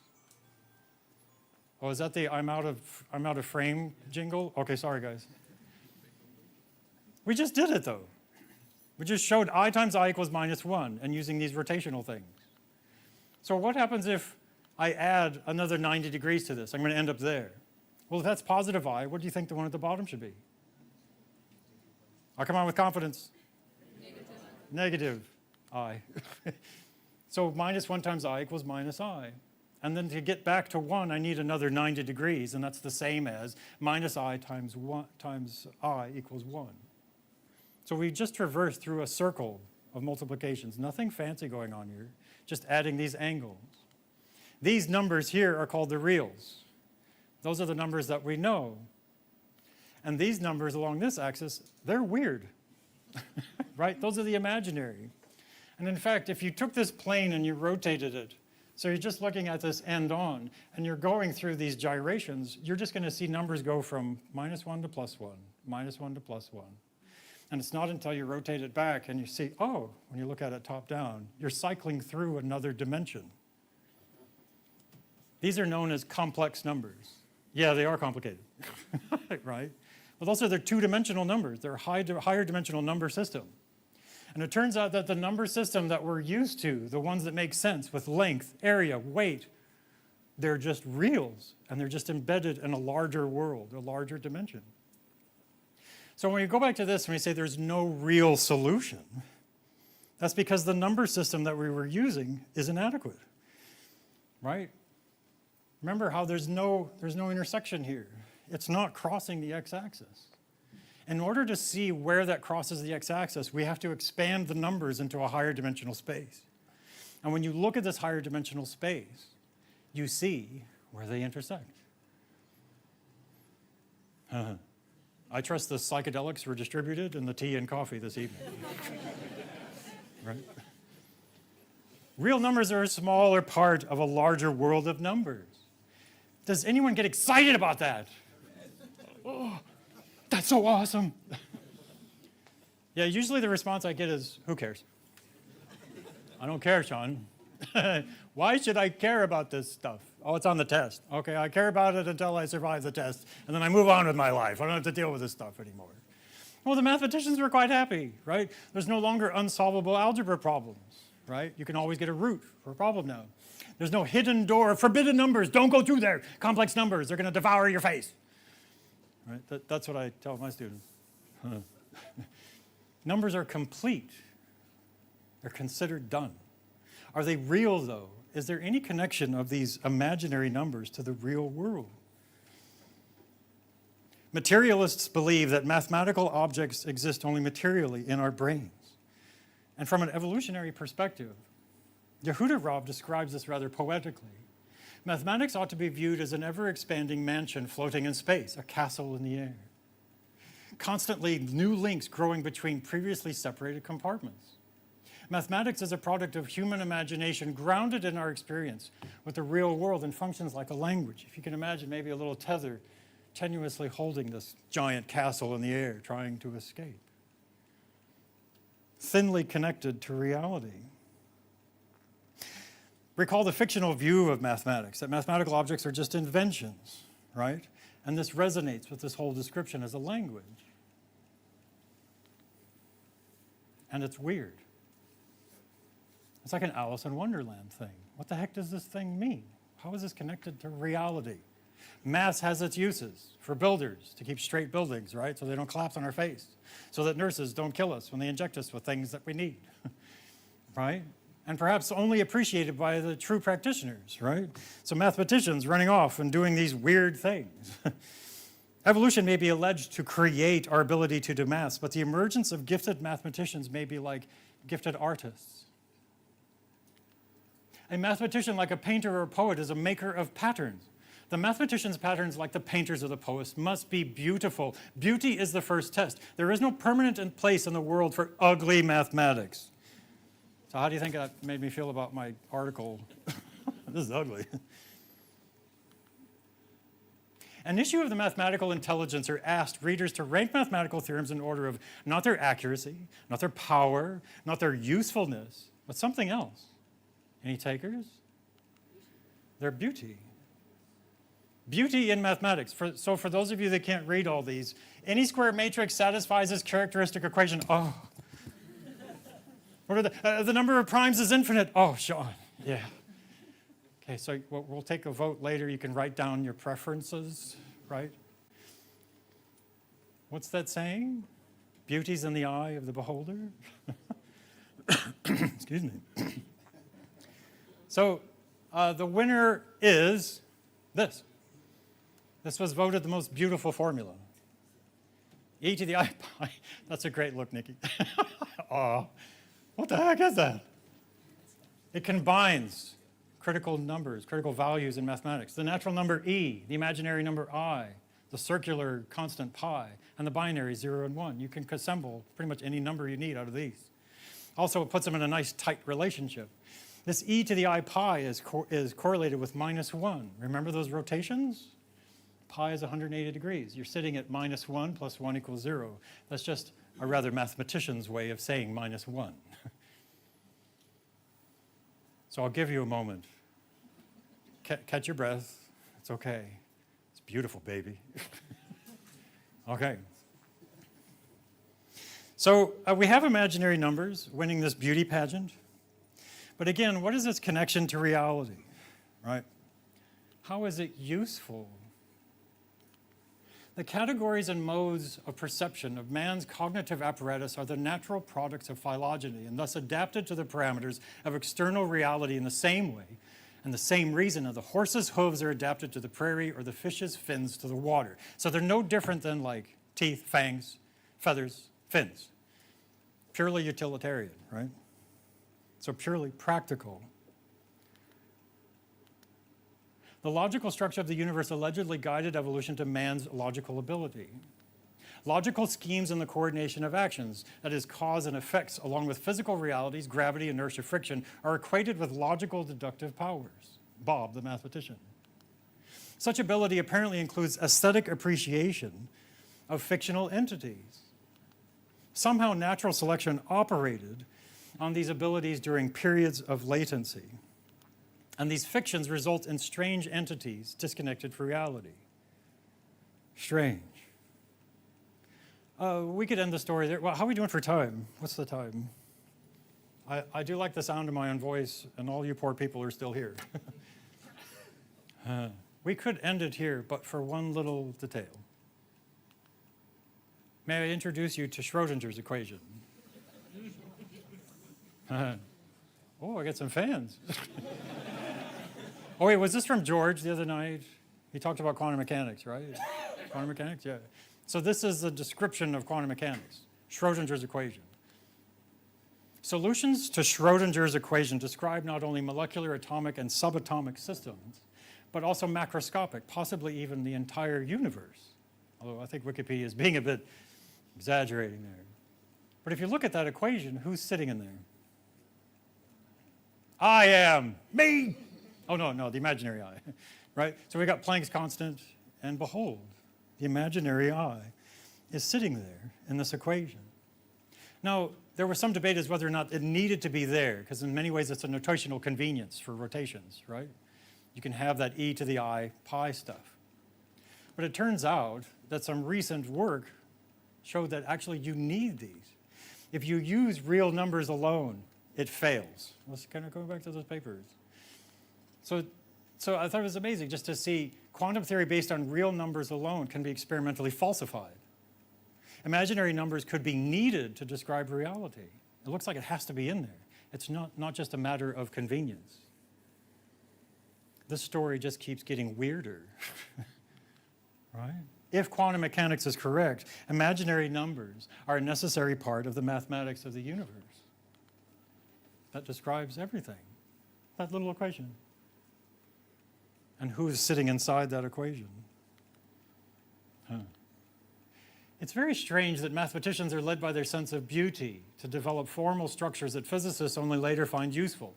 Oh, is that the I'm out of frame jingle? Okay, sorry guys. We just did it though. We just showed I times I equals minus 1 and using these rotational things. So what happens if I add another 90 degrees to this? I'm going to end up there. Well, if that's positive I, what do you think the one at the bottom should be? I'll come on with confidence. Negative I. So minus 1 times I equals minus I. And then to get back to 1, I need another 90 degrees, and that's the same as minus I times I equals 1. So we just traversed through a circle of multiplications. Nothing fancy going on here, just adding these angles. These numbers here are called the reals. Those are the numbers that we know. And these numbers along this axis, they're weird, right? Those are the imaginary. And in fact, if you took this plane and you rotated it, so you're just looking at this end on, and you're going through these gyrations, you're just going to see numbers go from minus 1 to plus 1, minus 1 to plus 1. And it's not until you rotate it back and you see, oh, when you look at it top down, you're cycling through another dimension. These are known as complex numbers. Yeah, they are complicated, right? Well, those are their two-dimensional numbers. They're a higher dimensional number system. And it turns out that the number system that we're used to, the ones that make sense with length, area, weight, they're just reals, and they're just embedded in a larger world, a larger dimension. So when you go back to this and we say there's no real solution, that's because the number system that we were using is inadequate, right? Remember how there's no intersection here. It's not crossing the x-axis. In order to see where that crosses the x-axis, we have to expand the numbers into a higher dimensional space. And when you look at this higher dimensional space, you see where they intersect. I trust the psychedelics were distributed in the tea and coffee this evening. Right? Real numbers are a smaller part of a larger world of numbers. Does anyone get excited about that? Oh, that's so awesome. Yeah, usually the response I get is, who cares? I don't care, Shawn. Why should I care about this stuff? Oh, it's on the test. Okay, I care about it until I survive the test, and then I move on with my life. I don't have to deal with this stuff anymore. Well, the mathematicians were quite happy, right? There's no longer unsolvable algebra problems, right? You can always get a root for a problem now. There's no hidden door, forbidden numbers, don't go through there. Complex numbers, they're going to devour your face. Right? That's what I tell my students. Numbers are complete. They're considered done. Are they real, though? Is there any connection of these imaginary numbers to the real world? Materialists believe that mathematical objects exist only materially in our brains. And from an evolutionary perspective, Yehuda Rav describes this rather poetically. Mathematics ought to be viewed as an ever-expanding mansion floating in space, a castle in the air. Constantly new links growing between previously separated compartments. Mathematics is a product of human imagination grounded in our experience with the real world and functions like a language. If you can imagine maybe a little tether tenuously holding this giant castle in the air, trying to escape. Thinly connected to reality. Recall the fictional view of mathematics, that mathematical objects are just inventions, right? And this resonates with this whole description as a language. And it's weird. It's like an Alice in Wonderland thing. What the heck does this thing mean? How is this connected to reality? Math has its uses for builders, to keep straight buildings, right? So they don't collapse on our face. So that nurses don't kill us when they inject us with things that we need, right? And perhaps only appreciated by the true practitioners, right? So mathematicians running off and doing these weird things. Evolution may be alleged to create our ability to do math, but the emergence of gifted mathematicians may be like gifted artists. A mathematician, like a painter or a poet, is a maker of patterns. The mathematician's patterns, like the painters or the poets, must be beautiful. Beauty is the first test. There is no permanent place in the world for ugly mathematics. So how do you think that made me feel about my article? This is ugly. An issue of the mathematical intelligencer asked readers to rank mathematical theorems in order of not their accuracy, not their power, not their usefulness, but something else. Any takers? Their beauty. Beauty in mathematics. So for those of you that can't read all these, any square matrix satisfies this characteristic equation. Oh. What are the number of primes is infinite. Oh, Shawn. Yeah. Okay, so we'll take a vote later. You can write down your preferences, right? What's that saying? Beauty's in the eye of the beholder. Excuse me. So the winner is this. This was voted the most beautiful formula. E to the I pi. That's a great look, Nikki. Oh, what the heck is that? It combines critical numbers, critical values in mathematics. The natural number e, the imaginary number I, the circular constant pi, and the binary 0 and 1. You can assemble pretty much any number you need out of these. Also, it puts them in a nice tight relationship. This e to the I pi is correlated with -1. Remember those rotations? Pi is 180 degrees. You're sitting at -1 plus 1 equals 0. That's just a rather mathematician's way of saying -1. So I'll give you a moment. Catch your breath. It's okay. It's beautiful, baby. Okay. So we have imaginary numbers winning this beauty pageant. But again, what is its connection to reality, right? How is it useful? The categories and modes of perception of man's cognitive apparatus are the natural products of phylogeny and thus adapted to the parameters of external reality in the same way and the same reason that the horse's hooves are adapted to the prairie or the fish's fins to the water. So they're no different than like teeth, fangs, feathers, fins. Purely utilitarian, right? So purely practical. The logical structure of the universe allegedly guided evolution to man's logical ability. Logical schemes in the coordination of actions, that is, cause and effects, along with physical realities, gravity, inertia, friction, are equated with logical deductive powers. Bob, the mathematician. Such ability apparently includes aesthetic appreciation of fictional entities. Somehow natural selection operated on these abilities during periods of latency. And these fictions result in strange entities disconnected from reality. Strange. We could end the story there. Well, how are we doing for time? What's the time? I do like the sound of my own voice, and all you poor people are still here. We could end it here, but for one little detail. May I introduce you to Schrodinger's equation? Oh, I got some fans. Oh, wait, was this from George the other night? He talked about quantum mechanics, right? Quantum mechanics, yeah. So this is the description of quantum mechanics, Schrodinger's equation. Solutions to Schrodinger's equation describe not only molecular, atomic, and subatomic systems, but also macroscopic, possibly even the entire universe. Although I think Wikipedia is being a bit exaggerating there. But if you look at that equation, who's sitting in there? I am. Me! Oh, no, the imaginary I, right? So we got Planck's constant, and behold, the imaginary I is sitting there in this equation. Now, there was some debate as whether or not it needed to be there, because in many ways it's a notational convenience for rotations, right? You can have that e to the I pi stuff. But it turns out that some recent work showed that actually you need these. If you use real numbers alone, it fails. Let's kind of go back to those papers. So I thought it was amazing just to see quantum theory based on real numbers alone can be experimentally falsified. Imaginary numbers could be needed to describe reality. It looks like it has to be in there. It's not just a matter of convenience. This story just keeps getting weirder, right? If quantum mechanics is correct, imaginary numbers are a necessary part of the mathematics of the universe. That describes everything, that little equation. And who's sitting inside that equation? It's very strange that mathematicians are led by their sense of beauty to develop formal structures that physicists only later find useful.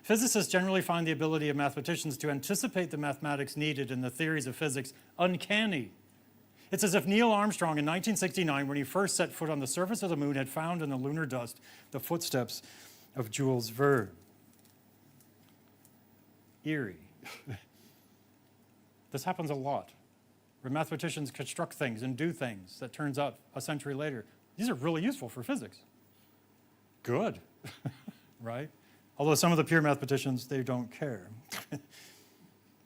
Physicists generally find the ability of mathematicians to anticipate the mathematics needed in the theories of physics uncanny. It's as if Neil Armstrong in 1969, when he first set foot on the surface of the moon, had found in the lunar dust the footsteps of Jules Verne. Eerie. This happens a lot, where mathematicians construct things and do things that turns out a century later. These are really useful for physics. Good, right? Although some of the pure mathematicians, they don't care.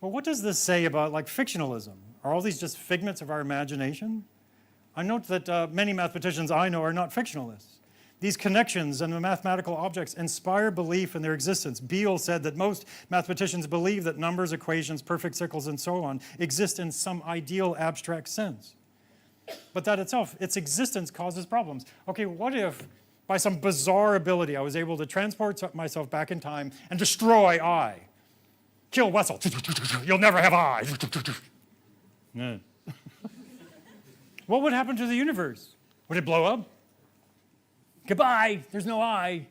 Well, what does this say about like fictionalism? Are all these just figments of our imagination? I note that many mathematicians I know are not fictionalists. These connections and the mathematical objects inspire belief in their existence. Beale said that most mathematicians believe that numbers, equations, perfect circles, and so on exist in some ideal abstract sense. But that itself, its existence causes problems. Okay, what if by some bizarre ability I was able to transport myself back in time and destroy I? Kill Wessel. You'll never have I. No. What would happen to the universe? Would it blow up? Goodbye, there's no I.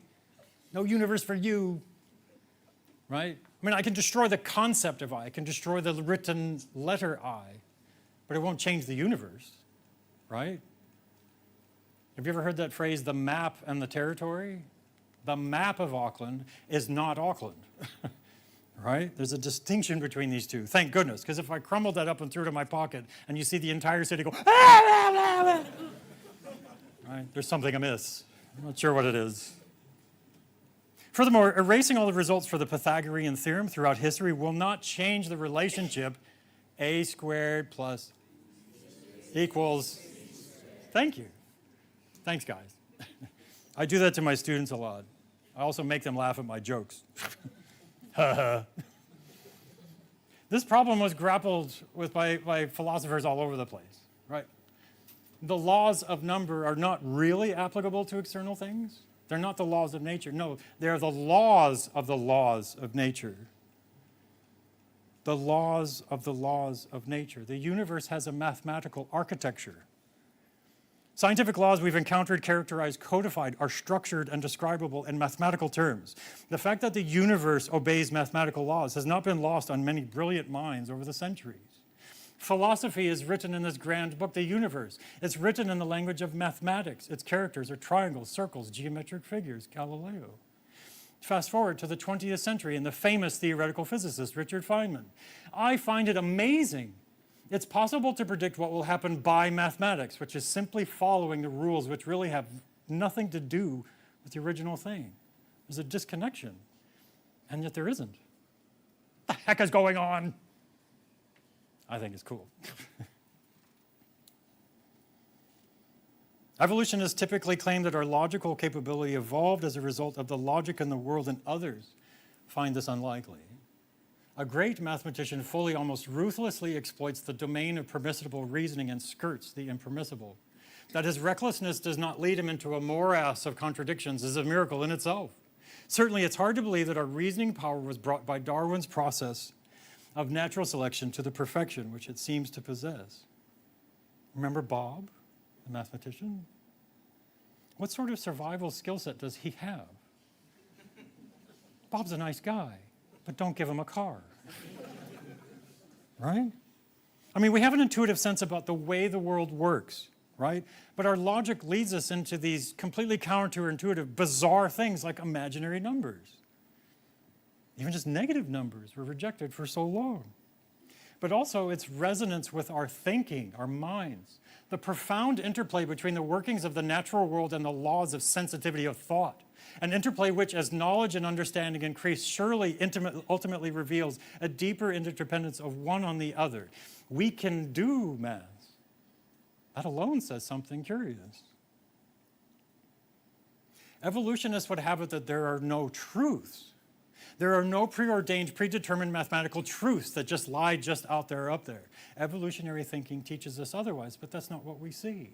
No universe for you, right? I mean, I can destroy the concept of I can destroy the written letter I, but it won't change the universe, right? Have you ever heard that phrase, the map and the territory? The map of Auckland is not Auckland, right? There's a distinction between these two, thank goodness, because if I crumbled that up and threw it in my pocket and you see the entire city go, right? There's something amiss. I'm not sure what it is. Furthermore, erasing all the results for the Pythagorean theorem throughout history will not change the relationship a squared plus equals. Thank you. Thanks, guys. I do that to my students a lot. I also make them laugh at my jokes. This problem was grappled with by philosophers all over the place, right? The laws of number are not really applicable to external things. They're not the laws of nature. No, they're the laws of nature. The laws of nature. The universe has a mathematical architecture. Scientific laws we've encountered, characterized, codified, are structured and describable in mathematical terms. The fact that the universe obeys mathematical laws has not been lost on many brilliant minds over the centuries. Philosophy is written in this grand book, the universe. It's written in the language of mathematics. Its characters are triangles, circles, geometric figures, Galileo. Fast forward to the 20th century and the famous theoretical physicist, Richard Feynman. I find it amazing. It's possible to predict what will happen by mathematics, which is simply following the rules which really have nothing to do with the original thing. There's a disconnection, and yet there isn't. What the heck is going on? I think it's cool. Evolutionists typically claim that our logical capability evolved as a result of the logic in the world, and others find this unlikely. A great mathematician fully, almost ruthlessly exploits the domain of permissible reasoning and skirts the impermissible. That his recklessness does not lead him into a morass of contradictions is a miracle in itself. Certainly, it's hard to believe that our reasoning power was brought by Darwin's process of natural selection to the perfection which it seems to possess. Remember Bob, the mathematician? What sort of survival skill set does he have? Bob's a nice guy, but don't give him a car. Right? I mean, we have an intuitive sense about the way the world works, right? But our logic leads us into these completely counterintuitive, bizarre things like imaginary numbers. Even just negative numbers were rejected for so long. But also its resonance with our thinking, our minds, the profound interplay between the workings of the natural world and the laws of sensitivity of thought, an interplay which, as knowledge and understanding increase, surely ultimately reveals a deeper interdependence of one on the other. We can do math. That alone says something curious. Evolutionists would have it that there are no truths. There are no preordained, predetermined mathematical truths that just lie just out there, up there. Evolutionary thinking teaches us otherwise, but that's not what we see.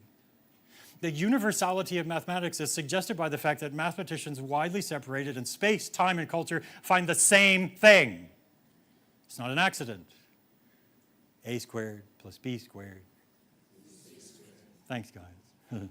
The universality of mathematics is suggested by the fact that mathematicians widely separated in space, time, and culture find the same thing. It's not an accident. A squared plus B squared. Thanks, guys.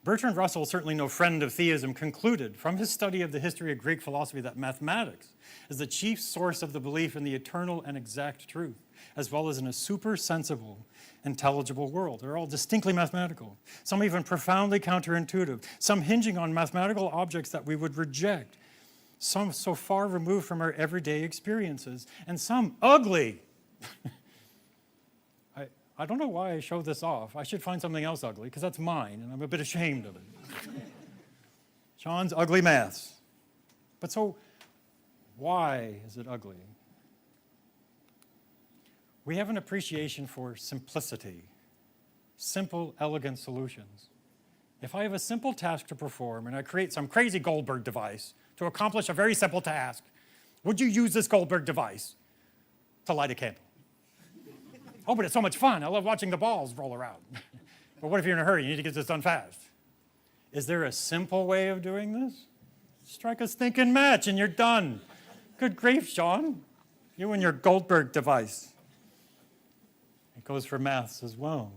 Bertrand Russell, certainly no friend of theism, concluded from his study of the history of Greek philosophy that mathematics is the chief source of the belief in the eternal and exact truth, as well as in a super-sensible, intelligible world. They're all distinctly mathematical, some even profoundly counterintuitive, some hinging on mathematical objects that we would reject, some so far removed from our everyday experiences, and some ugly. I don't know why I show this off. I should find something else ugly, because that's mine, and I'm a bit ashamed of it. Shawn's ugly maths. But so, why is it ugly? We have an appreciation for simplicity, simple, elegant solutions. If I have a simple task to perform, and I create some crazy Goldberg device to accomplish a very simple task, would you use this Goldberg device to light a candle? Oh, but it's so much fun. I love watching the balls roll around. But what if you're in a hurry? You need to get this done fast. Is there a simple way of doing this? Strike a stinking match and you're done. Good grief, Shawn. You and your Goldberg device. It goes for maths as well.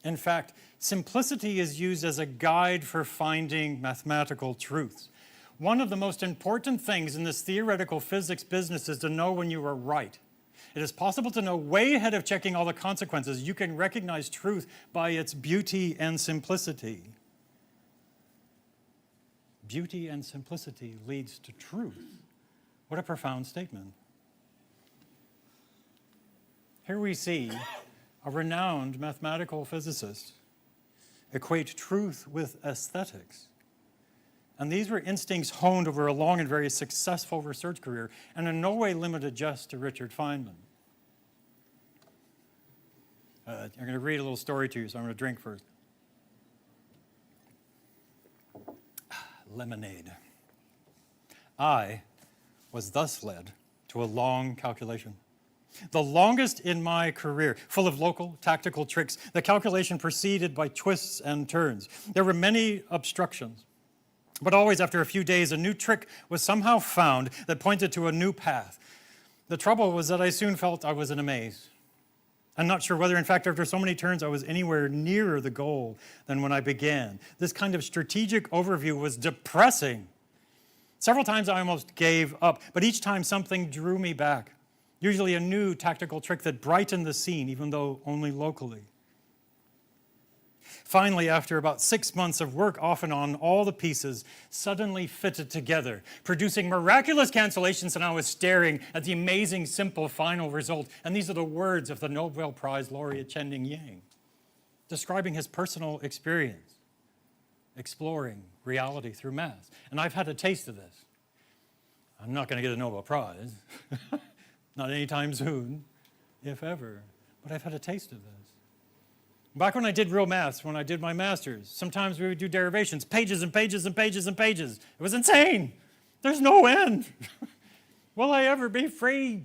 In fact, simplicity is used as a guide for finding mathematical truths. One of the most important things in this theoretical physics business is to know when you are right. It is possible to know way ahead of checking all the consequences. You can recognize truth by its beauty and simplicity. Beauty and simplicity leads to truth. What a profound statement. Here we see a renowned mathematical physicist equate truth with aesthetics. And these were instincts honed over a long and very successful research career, and in no way limited just to Richard Feynman. I'm going to read a little story to you, so I'm going to drink first. Lemonade. I was thus led to a long calculation. The longest in my career, full of local, tactical tricks, the calculation proceeded by twists and turns. There were many obstructions. But always after a few days, a new trick was somehow found that pointed to a new path. The trouble was that I soon felt I was in a maze. I'm not sure whether, in fact, after so many turns, I was anywhere nearer the goal than when I began. This kind of strategic overview was depressing. Several times I almost gave up, but each time something drew me back. Usually a new tactical trick that brightened the scene, even though only locally. Finally, after about 6 months of work off and on, all the pieces suddenly fitted together, producing miraculous cancellations, and I was staring at the amazing, simple final result. And these are the words of the Nobel Prize laureate Chen Yang, describing his personal experience, exploring reality through math. And I've had a taste of this. I'm not going to get a Nobel Prize, not anytime soon, if ever, but I've had a taste of this. Back when I did real maths, when I did my master's, sometimes we would do derivations, pages and pages and pages and pages. It was insane. There's no end. Will I ever be free?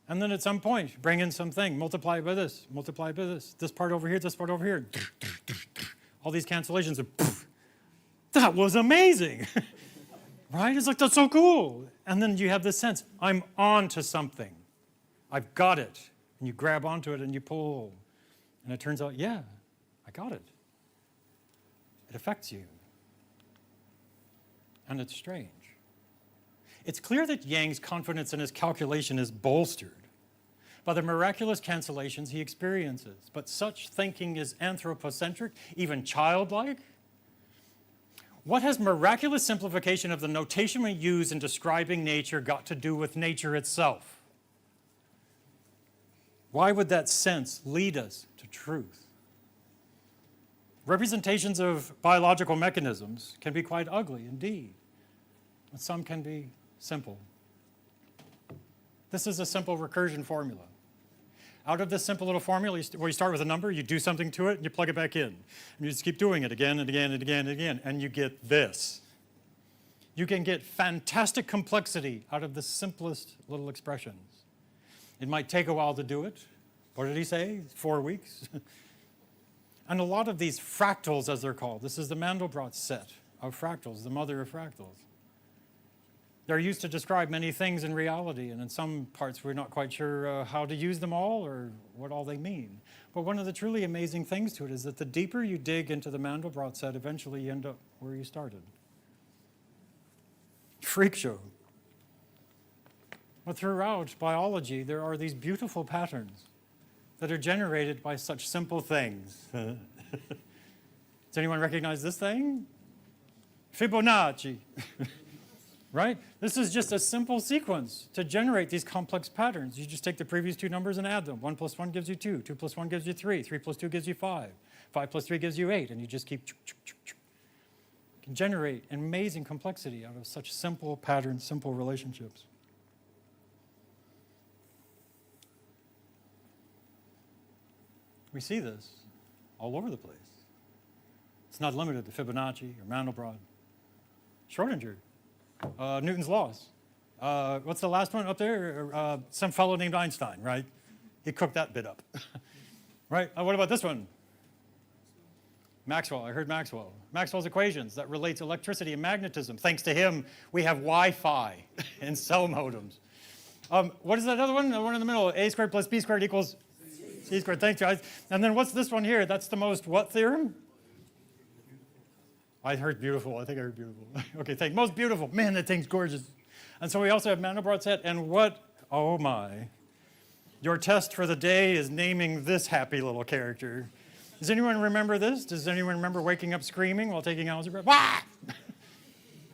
And then at some point, bring in something, multiply by this, this part over here, this part over here. All these cancellations, and poof, that was amazing. Right? It's like, that's so cool. And then you have this sense, I'm on to something. I've got it. And you grab onto it and you pull. And it turns out, yeah, I got it. It affects you. And it's strange. It's clear that Yang's confidence in his calculation is bolstered by the miraculous cancellations he experiences. But such thinking is anthropocentric, even childlike. What has miraculous simplification of the notation we use in describing nature got to do with nature itself? Why would that sense lead us to truth? Representations of biological mechanisms can be quite ugly indeed, but some can be simple. This is a simple recursion formula. Out of this simple little formula, where you start with a number, you do something to it, and you plug it back in. And you just keep doing it again and again and again and again, and you get this. You can get fantastic complexity out of the simplest little expressions. It might take a while to do it. What did he say? 4 weeks? And a lot of these fractals, as they're called, this is the Mandelbrot set of fractals, the mother of fractals. They're used to describe many things in reality, and in some parts we're not quite sure how to use them all or what all they mean. But one of the truly amazing things to it is that the deeper you dig into the Mandelbrot set, eventually you end up where you started. Freak show. But throughout biology, there are these beautiful patterns that are generated by such simple things. Does anyone recognize this thing? Fibonacci. Right? This is just a simple sequence to generate these complex patterns. You just take the previous two numbers and add them. 1 plus 1 gives you 2. 2 plus 1 gives you 3. 3 plus 2 gives you 5. 5 plus 3 gives you 8. And you just keep can generate amazing complexity out of such simple patterns, simple relationships. We see this all over the place. It's not limited to Fibonacci or Mandelbrot. Schrodinger, Newton's laws. What's the last one up there? Some fellow named Einstein, right? He cooked that bit up. Right? What about this one? Maxwell, I heard Maxwell. Maxwell's equations that relates electricity and magnetism. Thanks to him, we have Wi-Fi and cell modems. What is that other one? The one in the middle, a squared plus b squared equals c squared. Thanks, guys. And then what's this one here? That's the most what theorem? I heard beautiful. I think I heard beautiful. Okay, thanks. Most beautiful. Man, that thing's gorgeous. And so we also have Mandelbrot set. And what, oh my. Your test for the day is naming this happy little character. Does anyone remember this? Does anyone remember waking up screaming while taking algebra? Wah!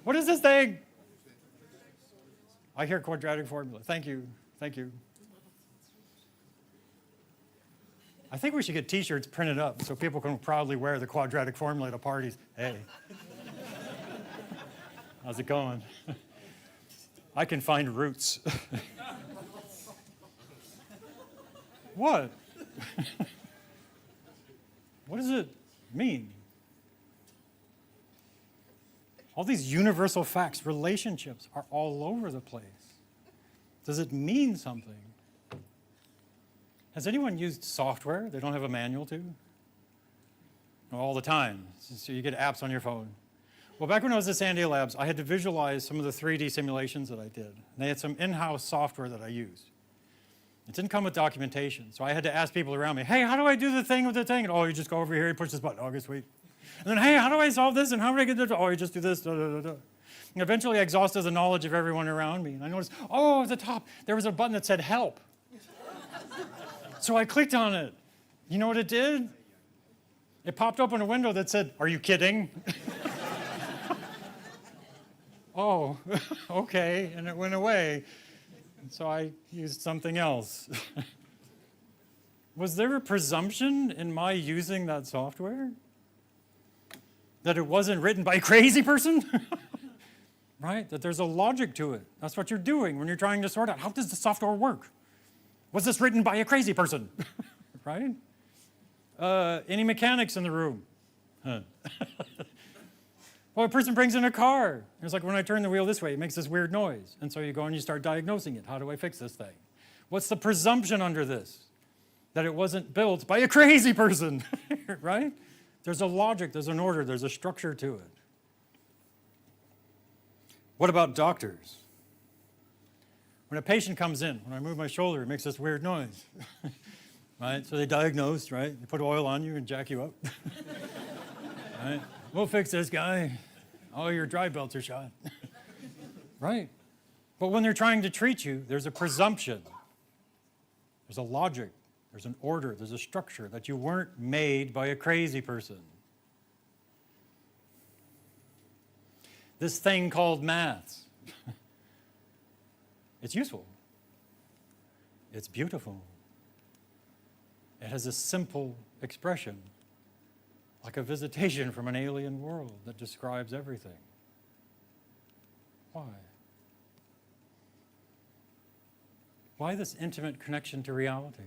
What is this thing? I hear quadratic formula. Thank you. Thank you. I think we should get T-shirts printed up so people can proudly wear the quadratic formula to parties. Hey. How's it going? I can find roots. What? What does it mean? All these universal facts, relationships are all over the place. Does it mean something? Has anyone used software they don't have a manual to? All the time. So you get apps on your phone. Well, back when I was at Sandia Labs, I had to visualize some of the 3D simulations that I did. They had some in-house software that I used. It didn't come with documentation, so I had to ask people around me, hey, how do I do the thing with the thing? And, oh, you just go over here, you push this button. Oh, okay, sweet. And then, hey, how do I solve this? And how do I get this? Oh, you just do this. Da, da, da, da. And eventually I exhausted the knowledge of everyone around me. And I noticed, oh, at the top, there was a button that said help. So I clicked on it. You know what it did? It popped open a window that said, are you kidding? Oh, okay, and it went away. And so I used something else. Was there a presumption in my using that software? That it wasn't written by a crazy person? Right? That there's a logic to it. That's what you're doing when you're trying to sort out, how does the software work? Was this written by a crazy person? Right? Any mechanics in the room? Huh. Well, a person brings in a car. It's like when I turn the wheel this way, it makes this weird noise. And so you go and you start diagnosing it. How do I fix this thing? What's the presumption under this? That it wasn't built by a crazy person, right? There's a logic, there's an order, there's a structure to it. What about doctors? When a patient comes in, when I move my shoulder, it makes this weird noise. Right? So they diagnose, right? They put oil on you and jack you up. Right? We'll fix this guy. All your dry belts are shot. Right? But when they're trying to treat you, there's a presumption. There's a logic. There's an order. There's a structure that you weren't made by a crazy person. This thing called maths. It's useful. It's beautiful. It has a simple expression, like a visitation from an alien world that describes everything. Why? Why this intimate connection to reality?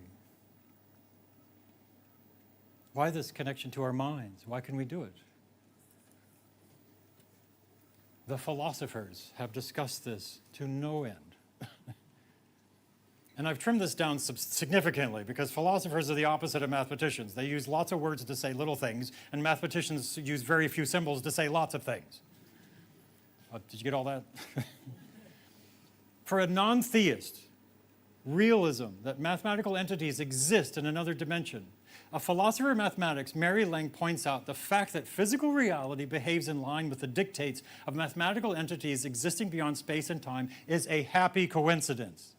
Why this connection to our minds? Why can we do it? The philosophers have discussed this to no end. And I've trimmed this down significantly because philosophers are the opposite of mathematicians. They use lots of words to say little things, and mathematicians use very few symbols to say lots of things. Did you get all that? For a non-theist, realism that mathematical entities exist in another dimension, a philosopher of mathematics, Mary Lang, points out the fact that physical reality behaves in line with the dictates of mathematical entities existing beyond space and time is a happy coincidence.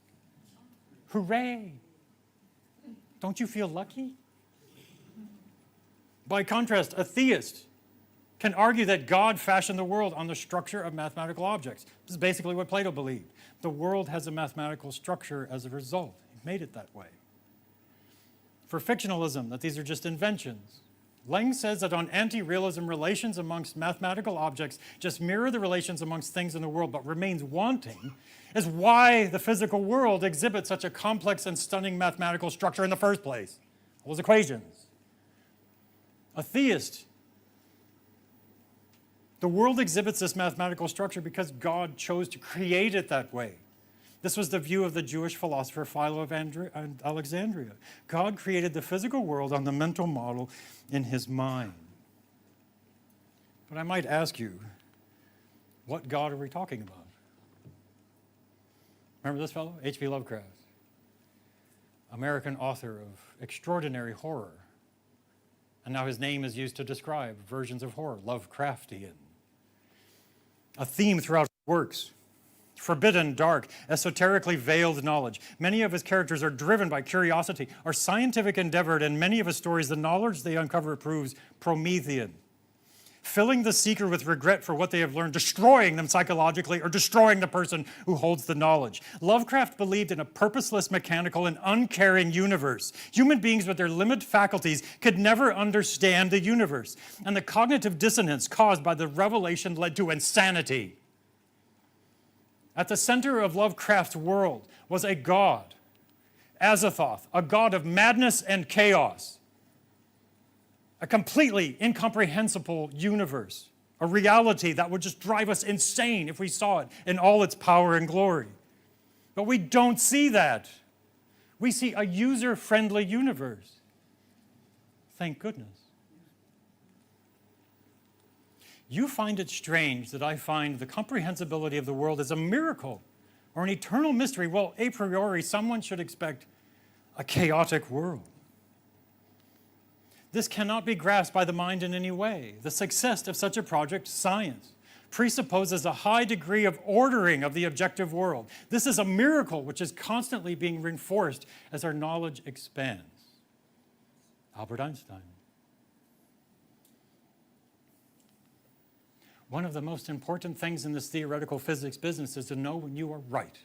Hooray! Don't you feel lucky? By contrast, a theist can argue that God fashioned the world on the structure of mathematical objects. This is basically what Plato believed. The world has a mathematical structure as a result. He made it that way. For fictionalism, that these are just inventions. Lang says that on anti-realism, relations amongst mathematical objects just mirror the relations amongst things in the world, but remains wanting, is why the physical world exhibits such a complex and stunning mathematical structure in the first place. Those equations. A theist, the world exhibits this mathematical structure because God chose to create it that way. This was the view of the Jewish philosopher Philo of Alexandria. God created the physical world on the mental model in his mind. But I might ask you, what God are we talking about? Remember this fellow? H.P. Lovecraft, American author of extraordinary horror. And now his name is used to describe versions of horror, Lovecraftian. A theme throughout his works. Forbidden, dark, esoterically veiled knowledge. Many of his characters are driven by curiosity or scientific endeavor, and in many of his stories, the knowledge they uncover proves Promethean. Filling the seeker with regret for what they have learned, destroying them psychologically, or destroying the person who holds the knowledge. Lovecraft believed in a purposeless, mechanical, and uncaring universe. Human beings with their limited faculties could never understand the universe, and the cognitive dissonance caused by the revelation led to insanity. At the center of Lovecraft's world was a god, Azathoth, a god of madness and chaos, a completely incomprehensible universe, a reality that would just drive us insane if we saw it in all its power and glory. But we don't see that. We see a user-friendly universe. Thank goodness. You find it strange that I find the comprehensibility of the world as a miracle or an eternal mystery. Well, a priori, someone should expect a chaotic world. This cannot be grasped by the mind in any way. The success of such a project, science, presupposes a high degree of ordering of the objective world. This is a miracle which is constantly being reinforced as our knowledge expands. Albert Einstein. One of the most important things in this theoretical physics business is to know when you are right.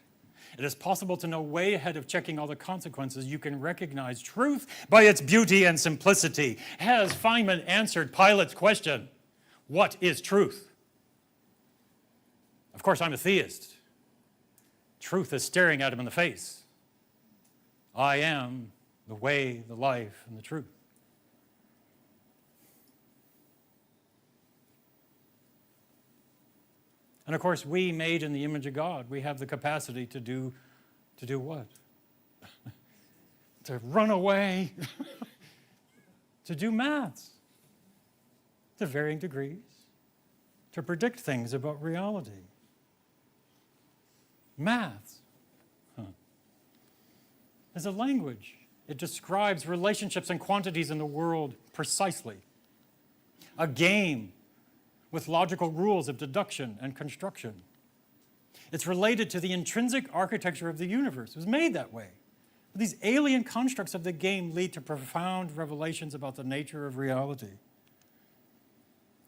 It is possible to know way ahead of checking all the consequences. You can recognize truth by its beauty and simplicity. Has Feynman answered Pilate's question, what is truth? Of course, I'm a theist. Truth is staring at him in the face. I am the way, the life, and the truth. And of course, we, made in the image of God, we have the capacity to do what? To run away, to do maths, to varying degrees, to predict things about reality. Maths is a language. It describes relationships and quantities in the world precisely. A game with logical rules of deduction and construction. It's related to the intrinsic architecture of the universe. It was made that way. But these alien constructs of the game lead to profound revelations about the nature of reality.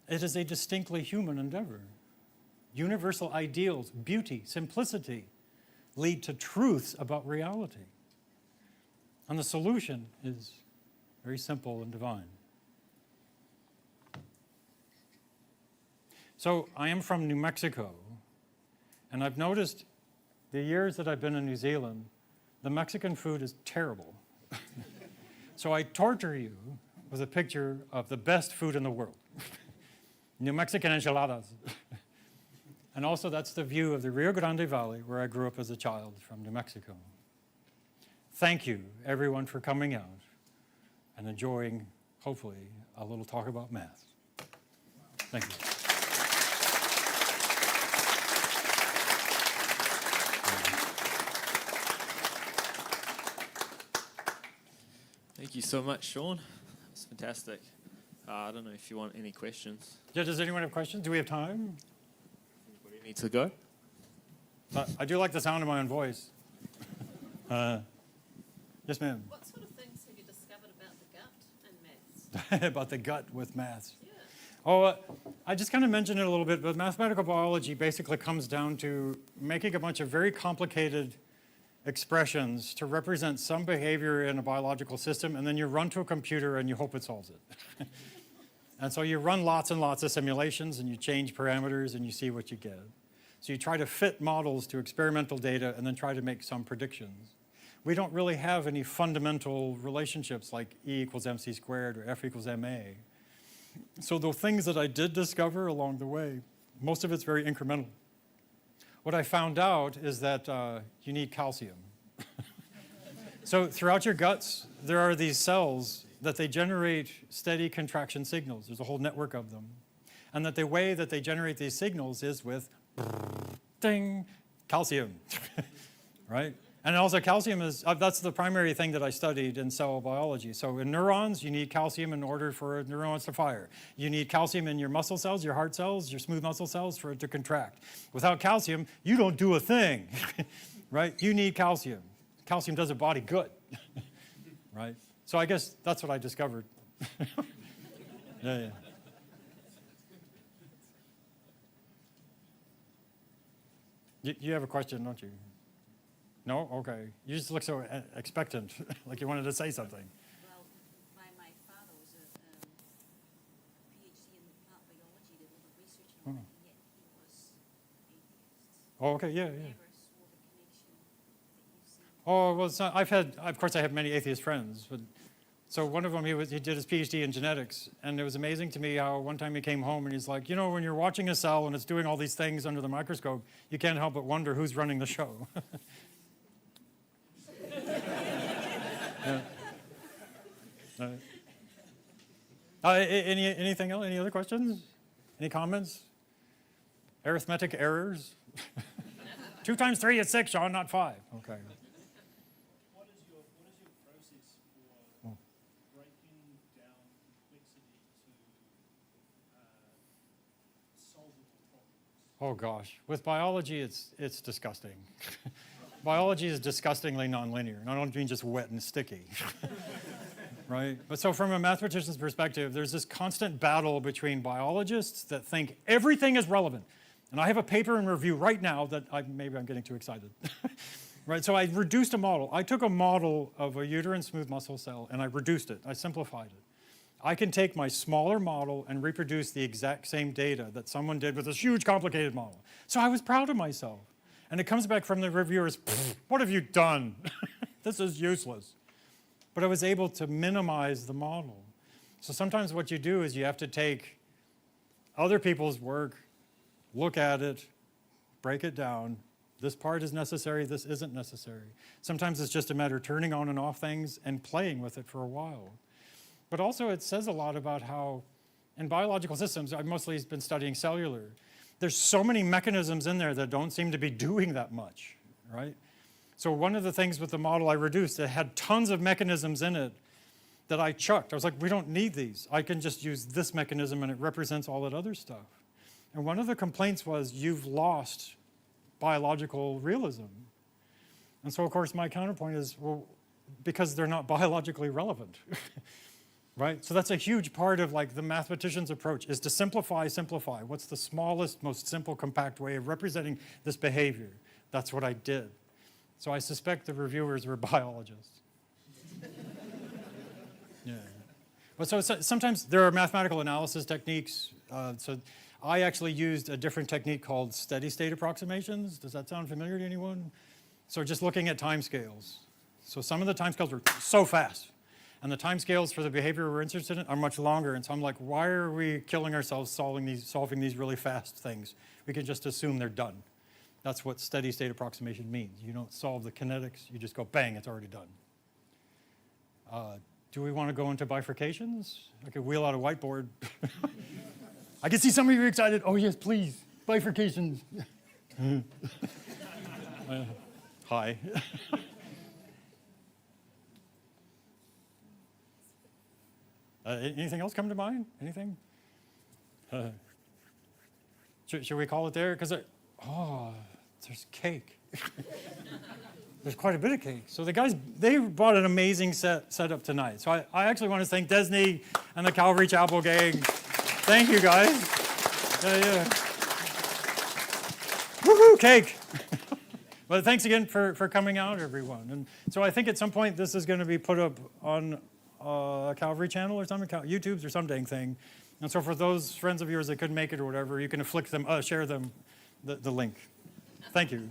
It is a distinctly human endeavor. Universal ideals, beauty, simplicity, lead to truths about reality. And the solution is very simple and divine. So I am from New Mexico, and I've noticed the years that I've been in New Zealand, the Mexican food is terrible. So I torture you with a picture of the best food in the world. New Mexican enchiladas. And also that's the view of the Rio Grande Valley where I grew up as a child from New Mexico. Thank you, everyone, for coming out and enjoying, hopefully, a little talk about math. Thank you. Thank you so much, Shawn. That's fantastic. I don't know if you want any questions. Yeah, does anyone have questions? Do we have time? Anybody need to go? I do like the sound of my own voice. Yes, ma'am. What sort of things have you discovered about the gut and maths? About the gut with maths. Yeah. Oh, I just kind of mentioned it a little bit, but mathematical biology basically comes down to making a bunch of very complicated expressions to represent some behavior in a biological system, and then you run to a computer and you hope it solves it. And so you run lots and lots of simulations, and you change parameters, and you see what you get. So you try to fit models to experimental data and then try to make some predictions. We don't really have any fundamental relationships like E equals mc squared or F equals ma. So the things that I did discover along the way, most of it's very incremental. What I found out is that you need calcium. So throughout your guts, there are these cells that they generate steady contraction signals. There's a whole network of them. And that the way that they generate these signals is with ding, calcium, right? And also calcium is, that's the primary thing that I studied in cell biology. So in neurons, you need calcium in order for neurons to fire. You need calcium in your muscle cells, your heart cells, your smooth muscle cells for it to contract. Without calcium, you don't do a thing, right? You need calcium. Calcium does a body good, right? So I guess that's what I discovered. Yeah. You have a question, don't you? No? Okay. You just look so expectant, like you wanted to say something. Well, my father was a PhD in plant biology, did a lot of research on it, and yet he was atheist. Oh, okay, yeah. Never saw the connection that you see. Oh, well, it's not, of course I have many atheist friends, but so one of them, he did his PhD in genetics, and it was amazing to me how one time he came home and he's like, you know, when you're watching a cell and it's doing all these things under the microscope, you can't help but wonder who's running the show. Anything else? Any other questions? Any comments? Arithmetic errors? 2 times 3 is 6, Shawn, not 5. Okay. What is your process for breaking down complexity to solvable problems? Oh gosh, with biology, it's disgusting. Biology is disgustingly nonlinear, and I don't mean just wet and sticky. Right? But so from a mathematician's perspective, there's this constant battle between biologists that think everything is relevant. And I have a paper in review right now that maybe I'm getting too excited. Right? So I reduced a model. I took a model of a uterine smooth muscle cell and I reduced it. I simplified it. I can take my smaller model and reproduce the exact same data that someone did with this huge complicated model. So I was proud of myself. And it comes back from the reviewers, what have you done? This is useless. But I was able to minimize the model. So sometimes what you do is you have to take other people's work, look at it, break it down. This part is necessary, this isn't necessary. Sometimes it's just a matter of turning on and off things and playing with it for a while. But also it says a lot about how, in biological systems, I've mostly been studying cellular, there's so many mechanisms in there that don't seem to be doing that much, right? So one of the things with the model I reduced, it had tons of mechanisms in it that I chucked. I was like, we don't need these. I can just use this mechanism and it represents all that other stuff. And one of the complaints was, you've lost biological realism. And so of course my counterpoint is, well, because they're not biologically relevant. Right? So that's a huge part of like the mathematician's approach, is to simplify, simplify. What's the smallest, most simple, compact way of representing this behavior? That's what I did. So I suspect the reviewers were biologists. Yeah. But so sometimes there are mathematical analysis techniques. So I actually used a different technique called steady state approximations. Does that sound familiar to anyone? So just looking at timescales. So some of the timescales were so fast. And the timescales for the behavior we're interested in are much longer. And so I'm like, why are we killing ourselves solving these really fast things? We can just assume they're done. That's what steady state approximation means. You don't solve the kinetics, you just go bang, it's already done. Do we want to go into bifurcations? I could wheel out a whiteboard. I can see some of you are excited. Oh yes, please, bifurcations. Hi. Anything else come to mind? Anything? Should we call it there? Because there's cake. There's quite a bit of cake. So the guys, they brought an amazing setup tonight. So I actually want to thank Desney and the Calvary Chapel gang. Thank you, guys. Yeah. Woohoo, cake. But thanks again for coming out, everyone. And so I think at some point this is going to be put up on a Calvary channel or something, YouTube's or some dang thing. And so for those friends of yours that couldn't make it or whatever, you can share them the link. Thank you.